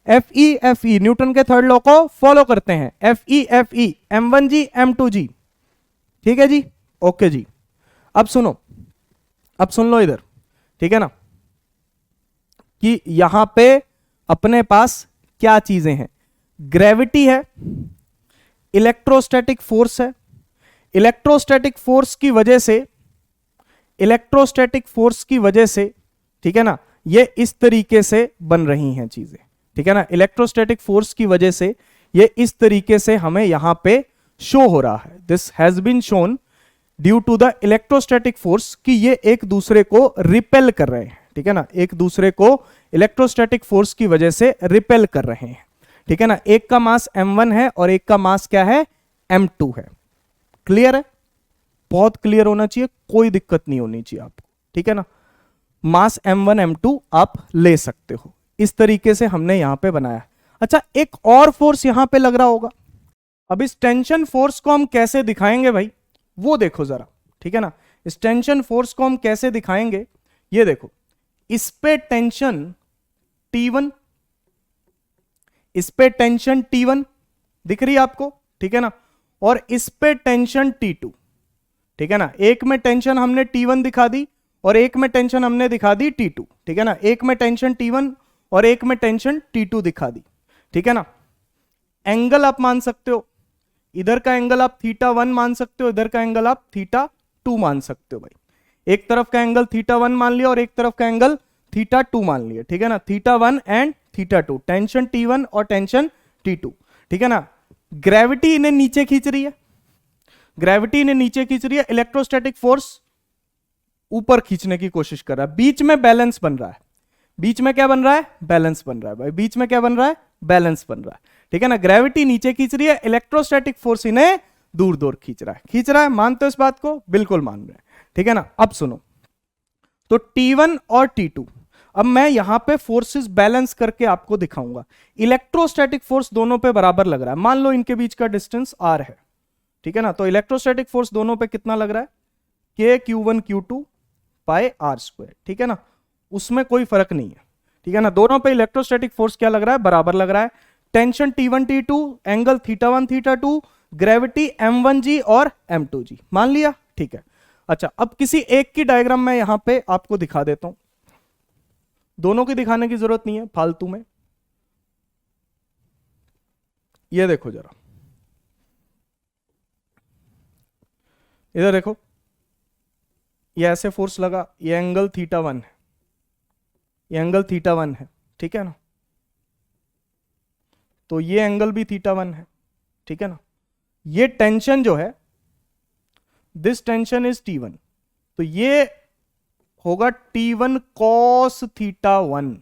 Fe न्यूटन के थर्ड लॉ को फॉलो करते हैं, Fe m1g m2g, ठीक है जी, ओके जी। अब सुनो, अब सुन लो इधर, ठीक है ना, कि यहां पे अपने पास क्या चीजें हैं, ग्रेविटी है, इलेक्ट्रोस्टैटिक फोर्स है, इलेक्ट्रोस्टैटिक फोर्स की वजह से इलेक्ट्रोस्टैटिक फोर्स की वजह से, ठीक है ना, ये इस तरीके से बन रही हैं चीजें, ठीक है ना, इलेक्ट्रोस्टैटिक फोर्स की वजह से ये इस तरीके से हमें यहां पे शो हो रहा है। This has been shown due to the electrostatic force, कि ये एक दूसरे को रिपेल कर रहे हैं, ठीक है ना, एक दूसरे को इलेक्ट्रोस्टैटिक फोर्स की वजह से रिपेल कर रहे हैं, ठीक है ना। एक का मास m1 है और एक का मास क्या है, m2 है। क्लियर है, बहुत क्लियर होना चाहिए, कोई दिक्कत नहीं होनी चाहिए आपको, ठीक है ना। मास m1 m2 आप ले सकते हो, इस तरीके से हमने यहां पे बनाया। अच्छा, एक और फोर्स यहां पे लग रहा होगा। अब इस टेंशन फोर्स को हम कैसे दिखाएंगे भाई, वो देखो जरा, ठीक है ना। इस टेंशन फोर्स को हम कैसे दिखाएंगे, ये देखो, इस पे टेंशन T1, इस पे टेंशन T1 दिख रही है आपको, ठीक है ना, और इस पे टेंशन T2, ठीक है ना। एक में टेंशन हमने T1 दिखा दी और एक में टेंशन हमने दिखा दी T2, ठीक है ना। एक में टेंशन T1 और एक में टेंशन T2 दिखा दी, ठीक है ना। एंगल आप मान सकते हो, इधर का एंगल आप θ1 मान सकते हो, इधर का एंगल आप θ2 मान सकते हो भाई। एक तरफ का एंगल θ1 मान लिया और एक तरफ का एंगल θ2 मान लिया, ठीक है ना। θ1 एंड θ2, टेंशन T1 और टेंशन T2, ठीक है ना। ग्रेविटी इन्हें नीचे खींच रही है, ग्रेविटी इन्हें नीचे खींच रही है, इलेक्ट्रोस्टैटिक फोर्स ऊपर खींचने की कोशिश कर रहा है। बीच में बैलेंस बन रहा है, बीच में क्या बन रहा है, बैलेंस बन रहा है भाई, बीच में क्या बन रहा है, बैलेंस बन रहा है, ठीक है ना। ग्रेविटी नीचे खींच रही है, इलेक्ट्रोस्टैटिक फोर्स इन्हें दूर दूर खींच रहा है, खींच रहा है। मानते हो इस बात को, बिल्कुल मान रहे हैं, ठीक है ना। अब सुनो, तो T1 और T2, अब मैं यहां पे फोर्सेस बैलेंस करके आपको दिखाऊंगा। इलेक्ट्रोस्टैटिक फोर्स दोनों पे बराबर लग रहा है, मान लो इनके बीच का डिस्टेंस r है, ठीक है ना। तो इलेक्ट्रोस्टैटिक फोर्स दोनों पे कितना लग रहा है, KQ1 Q2 पाई r², ठीक है ना, उसमें कोई फर्क नहीं है, ठीक है ना। दोनों पे इलेक्ट्रोस्टैटिक फोर्स क्या लग रहा है, बराबर लग रहा है। Tension T1 T2, angle θ1 θ2, gravity m1g और m2g, मान लिया, ठीक है। अच्छा, अब किसी एक की डायग्राम मैं यहां पे आपको दिखा देता हूं, दोनों की दिखाने की जरूरत नहीं है फालतू में। ये देखो जरा, इधर देखो, ये ऐसे फोर्स लगा, ये एंगल θ1 है, ये एंगल θ1 है, ठीक है ना। तो ये एंगल भी θ1 है, ठीक है ना। ये टेंशन जो है, दिस टेंशन इज T1, तो ये होगा T1 cos θ1,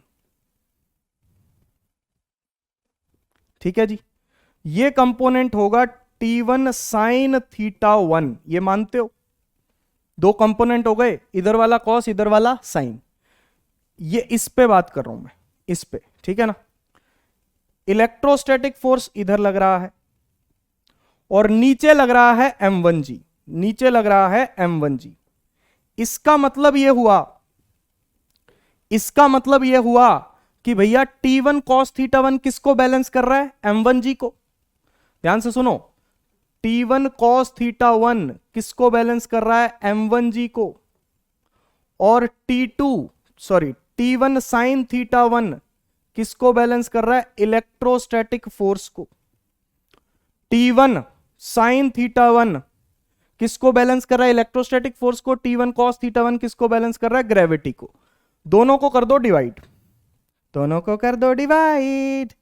ठीक है जी। ये कंपोनेंट होगा T1 sin θ1, ये मानते हो, दो कंपोनेंट हो गए, इधर वाला कॉस इधर वाला साइन। ये इस पे बात कर रहा हूं मैं, इस पे, ठीक है ना। इलेक्ट्रोस्टैटिक फोर्स इधर लग रहा है और नीचे लग रहा है m1g, नीचे लग रहा है m1g। इसका मतलब यह हुआ, इसका मतलब यह हुआ कि भैया T1 cos θ1 किसको बैलेंस कर रहा है, m1g को। ध्यान से सुनो, T1 cos θ1 किसको बैलेंस कर रहा है, m1g को। और T1 sin θ1 किसको बैलेंस कर रहा है, इलेक्ट्रोस्टैटिक फोर्स को। T1 sin θ1 किसको बैलेंस कर रहा है, इलेक्ट्रोस्टैटिक फोर्स को। T1 cos θ1 किसको बैलेंस कर रहा है, ग्रेविटी को। दोनों को कर दो डिवाइड, दोनों को कर दो डिवाइड,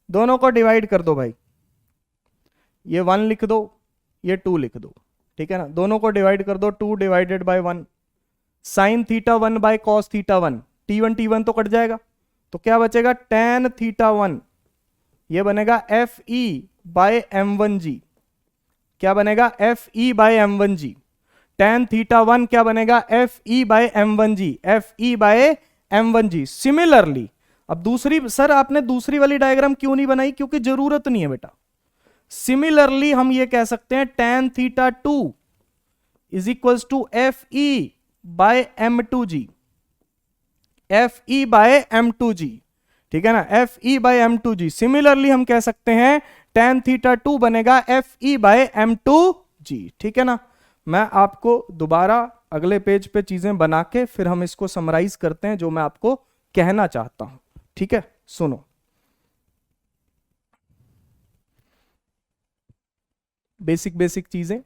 दोनों को डिवाइड कर दो भाई। ये 1 लिख दो, ये 2 लिख दो, ठीक है ना। दोनों को डिवाइड कर दो, 2 divided by 1, sine θ1 by cos θ1, T1 तो कट जाएगा, तो क्या बचेगा, tan θ1, ये बनेगा FE बाय m1g। क्या बनेगा, FE बाय m1g। tan θ1 क्या बनेगा, FE by m1g, FE by m1g। Similarly, अब दूसरी, सर आपने दूसरी वाली डायग्राम क्यों नहीं बनाई, क्योंकि जरूरत नहीं है बेटा। सिमिलरली हम ये कह सकते हैं tan θ2 is equals to FE by m2g, FE by m2g, ठीक है ना, FE बाय m2g। सिमिलरली हम कह सकते हैं tan θ2 बनेगा FE बाय m2g, ठीक है ना। मैं आपको दोबारा अगले पेज पे चीजें बना के फिर हम इसको समराइज करते हैं जो मैं आपको कहना चाहता हूं, ठीक है। सुनो, बेसिक बेसिक चीजें,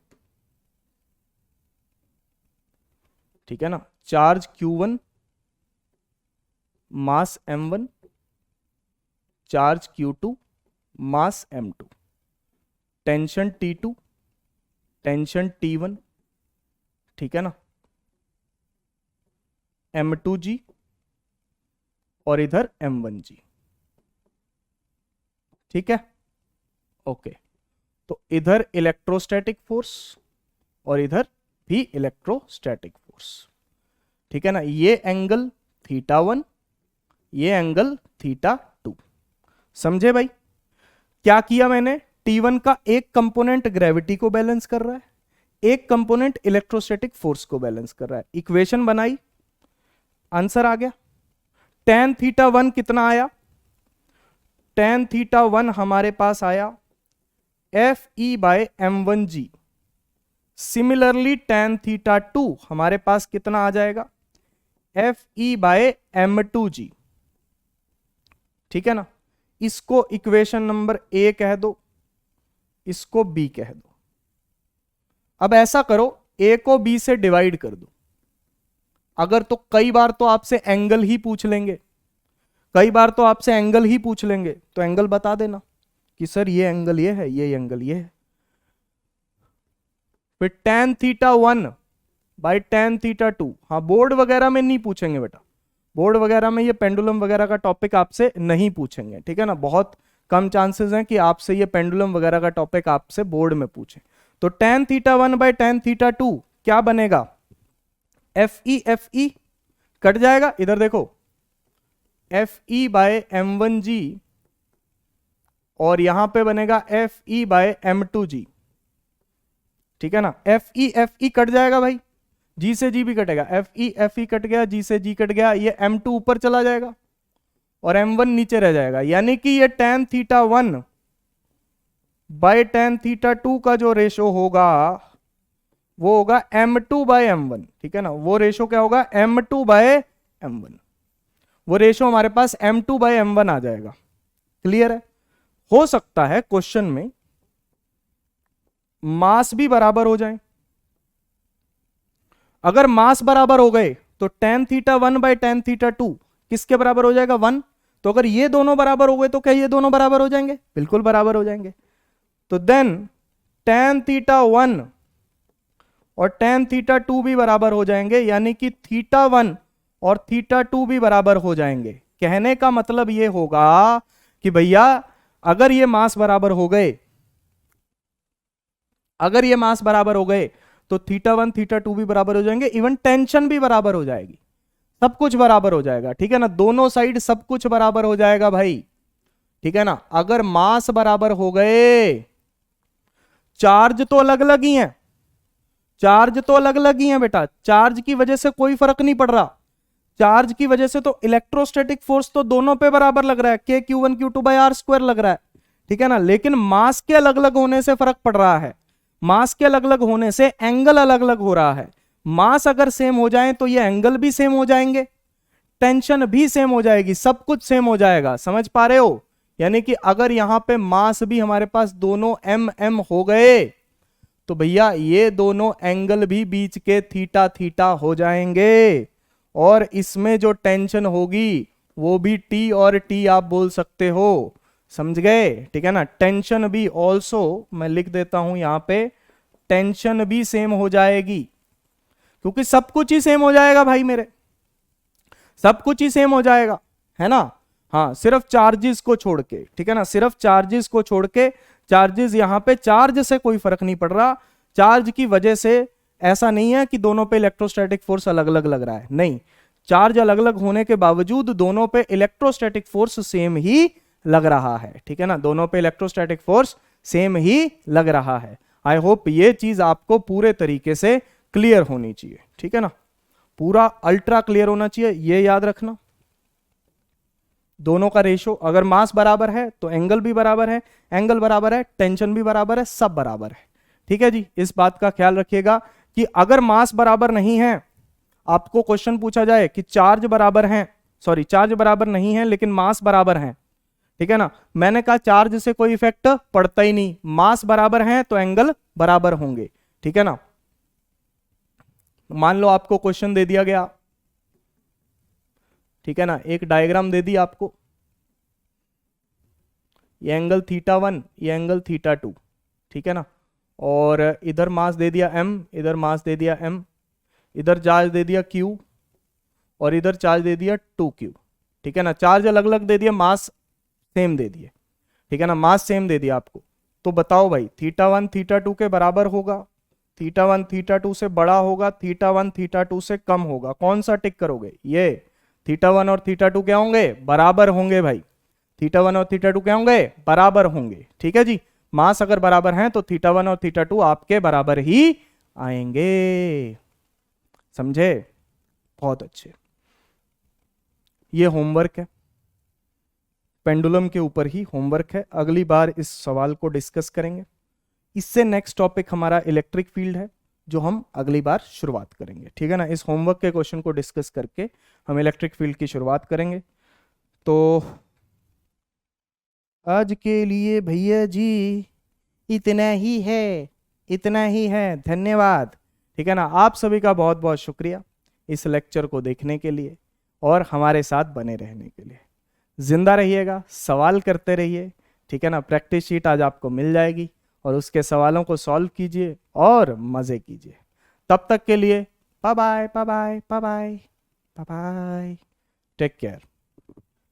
ठीक है ना, चार्ज Q1 मास M1, चार्ज Q2 मास M2, tension T2, tension T1, ठीक है ना, M2G और इधर M1G, ठीक है, ओके। तो इधर इलेक्ट्रोस्टैटिक फोर्स और इधर भी इलेक्ट्रोस्टैटिक फोर्स, ठीक है ना। ये एंगल θ1, ये एंगल θ2, समझे भाई। क्या किया मैंने, T1 का एक कंपोनेंट ग्रेविटी को बैलेंस कर रहा है, एक कंपोनेंट इलेक्ट्रोस्टैटिक फोर्स को बैलेंस कर रहा है, इक्वेशन बनाई, आंसर आ गया। tan θ1 कितना आया, tan θ1 हमारे पास आया Fe/m1g। सिमिलरली tan θ2 हमारे पास कितना आ जाएगा, Fe/m2g, ठीक है ना। इसको इक्वेशन नंबर ए कह दो, इसको बी कह दो। अब ऐसा करो, ए को बी से डिवाइड कर दो। अगर तो कई बार तो आपसे एंगल ही पूछ लेंगे, कई बार तो आपसे एंगल ही पूछ लेंगे, तो एंगल बता देना कि सर ये एंगल ये है, ये एंगल ये है। फिर tan θ1 बाई tan θ2, हाँ बोर्ड वगैरह में नहीं पूछेंगे बेटा, बोर्ड वगैरह में ये पेंडुलम वगैरह का टॉपिक आपसे नहीं पूछेंगे, ठीक है ना। बहुत कम चांसेस हैं कि आपसे ये पेंडुलम वगैरह का टॉपिक आपसे बोर्ड में पूछे। तो tan θ1 बाई tan θ2 क्या बनेगा, Fe कट जाएगा, इधर देखो Fe/m1g और यहां पे बनेगा Fe/m2g, ठीक है ना। Fe कट जाएगा भाई, G से G भी कटेगा, Fe कट गया, G से G कट गया, ये M2 ऊपर चला जाएगा और M1 नीचे रह जाएगा, यानी कि ये tan θ1 बाय tan θ2 का जो रेशो होगा वो होगा M2/M1, ठीक है ना। वो रेशो क्या होगा, M2/M1, वो रेशो हमारे पास M2/M1 आ जाएगा। क्लियर है। हो सकता है क्वेश्चन में मास भी बराबर हो जाए, अगर मास बराबर हो गए तो tan θ1 बाई tan θ2 किसके बराबर हो जाएगा, 1। तो अगर ये दोनों बराबर हो गए तो क्या ये दोनों बराबर हो जाएंगे, बिल्कुल बराबर हो जाएंगे। तो देन tan θ1 और tan θ2 भी बराबर हो जाएंगे, यानी कि θ1 और θ2 भी बराबर हो जाएंगे। कहने का मतलब ये होगा कि भैया अगर ये मास बराबर हो गए, अगर ये मास बराबर हो गए तो θ1 θ2 भी बराबर हो जाएंगे, इवन टेंशन भी बराबर हो जाएगी, सब कुछ बराबर हो जाएगा, ठीक है ना। दोनों साइड सब कुछ बराबर हो जाएगा भाई, ठीक है ना। अगर मास बराबर हो गए, चार्ज तो अलग अलग ही है, चार्ज तो अलग अलग ही है बेटा, चार्ज की वजह से कोई फर्क नहीं पड़ रहा, चार्ज की वजह से तो इलेक्ट्रोस्टैटिक फोर्स तो दोनों पे बराबर लग रहा है, Q1Q2/r² लग रहा है, ठीक है ना। लेकिन मास के अलग अलग होने से फर्क पड़ रहा है, मास के अलग अलग होने से एंगल अलग अलग हो रहा है। मास अगर सेम हो जाए तो ये एंगल भी सेम हो जाएंगे, टेंशन भी सेम हो जाएगी, सब कुछ सेम हो जाएगा, समझ पा रहे हो। यानी कि अगर यहां पे मास भी हमारे पास दोनों m हो गए तो भैया ये दोनों एंगल भी बीच के थीटा थीटा हो जाएंगे, और इसमें जो टेंशन होगी वो भी T और T आप बोल सकते हो, समझ गए, ठीक है ना। टेंशन भी ऑल्सो मैं लिख देता हूं यहां पे, टेंशन भी सेम हो जाएगी, क्योंकि सब कुछ ही सेम हो जाएगा भाई मेरे, सब कुछ ही सेम हो जाएगा, है ना। हाँ सिर्फ चार्जेस को छोड़ के, ठीक है ना, सिर्फ चार्जेस को छोड़ के, चार्जेस यहां पे चार्ज से कोई फर्क नहीं पड़ रहा, चार्ज की वजह से ऐसा नहीं है कि दोनों पे इलेक्ट्रोस्टैटिक फोर्स अलग अलग लग रहा है, नहीं, चार्ज अलग अलग होने के बावजूद दोनों पे इलेक्ट्रोस्टैटिक फोर्स सेम ही लग रहा है, ठीक है ना, दोनों पे इलेक्ट्रोस्टैटिक फोर्स सेम ही लग रहा है। आई होप ये चीज आपको पूरे तरीके से क्लियर होनी चाहिए, ठीक है ना, पूरा अल्ट्रा क्लियर होना चाहिए, ये याद रखना। दोनों का रेशो, अगर मास बराबर है तो एंगल भी बराबर है, एंगल बराबर है टेंशन भी बराबर है, सब बराबर है, ठीक है जी। इस बात का ख्याल रखिएगा कि अगर मास बराबर नहीं है, आपको क्वेश्चन पूछा जाए कि चार्ज बराबर है, सॉरी चार्ज बराबर नहीं है लेकिन मास बराबर है, ठीक है ना, मैंने कहा चार्ज से कोई इफेक्ट पड़ता ही नहीं, मास बराबर है तो एंगल बराबर होंगे, ठीक है ना। मान लो आपको क्वेश्चन दे दिया गया, ठीक है ना, एक डायग्राम दे दी आपको, ये एंगल θ1, ये एंगल θ2, ठीक है ना, और इधर मास दे दिया m, इधर मास दे दिया m, इधर चार्ज दे दिया q और इधर चार्ज दे दिया 2q, ठीक है ना, चार्ज अलग अलग दे दिया, मास सेम दे दिए, ठीक है ना, मास सेम दे दिया आपको। तो बताओ भाई θ1 θ2 के बराबर होगा, θ1 θ2 से बड़ा होगा, θ1 θ2 से कम होगा, कौन सा टिक करोगे? ये θ1 और θ2 क्या होंगे? बराबर होंगे भाई, θ1 और θ2 क्या होंगे? बराबर होंगे, ठीक है जी। मास अगर बराबर हैं तो θ1 और θ2 आपके बराबर ही आएंगे, समझे? बहुत अच्छे। ये होमवर्क है, पेंडुलम के ऊपर ही होमवर्क है, अगली बार इस सवाल को डिस्कस करेंगे। इससे नेक्स्ट टॉपिक हमारा इलेक्ट्रिक फील्ड है, जो हम अगली बार शुरुआत करेंगे, ठीक है ना। इस होमवर्क के क्वेश्चन को डिस्कस करके हम इलेक्ट्रिक फील्ड की शुरुआत करेंगे। तो आज के लिए भैया जी इतना ही है, इतना ही है, धन्यवाद, ठीक है ना। आप सभी का बहुत बहुत शुक्रिया इस लेक्चर को देखने के लिए और हमारे साथ बने रहने के लिए। जिंदा रहिएगा, सवाल करते रहिए, ठीक है ना। प्रैक्टिस शीट आज आपको मिल जाएगी और उसके सवालों को सॉल्व कीजिए और मजे कीजिए। तब तक के लिए bye bye, bye bye, bye bye, bye bye, take care.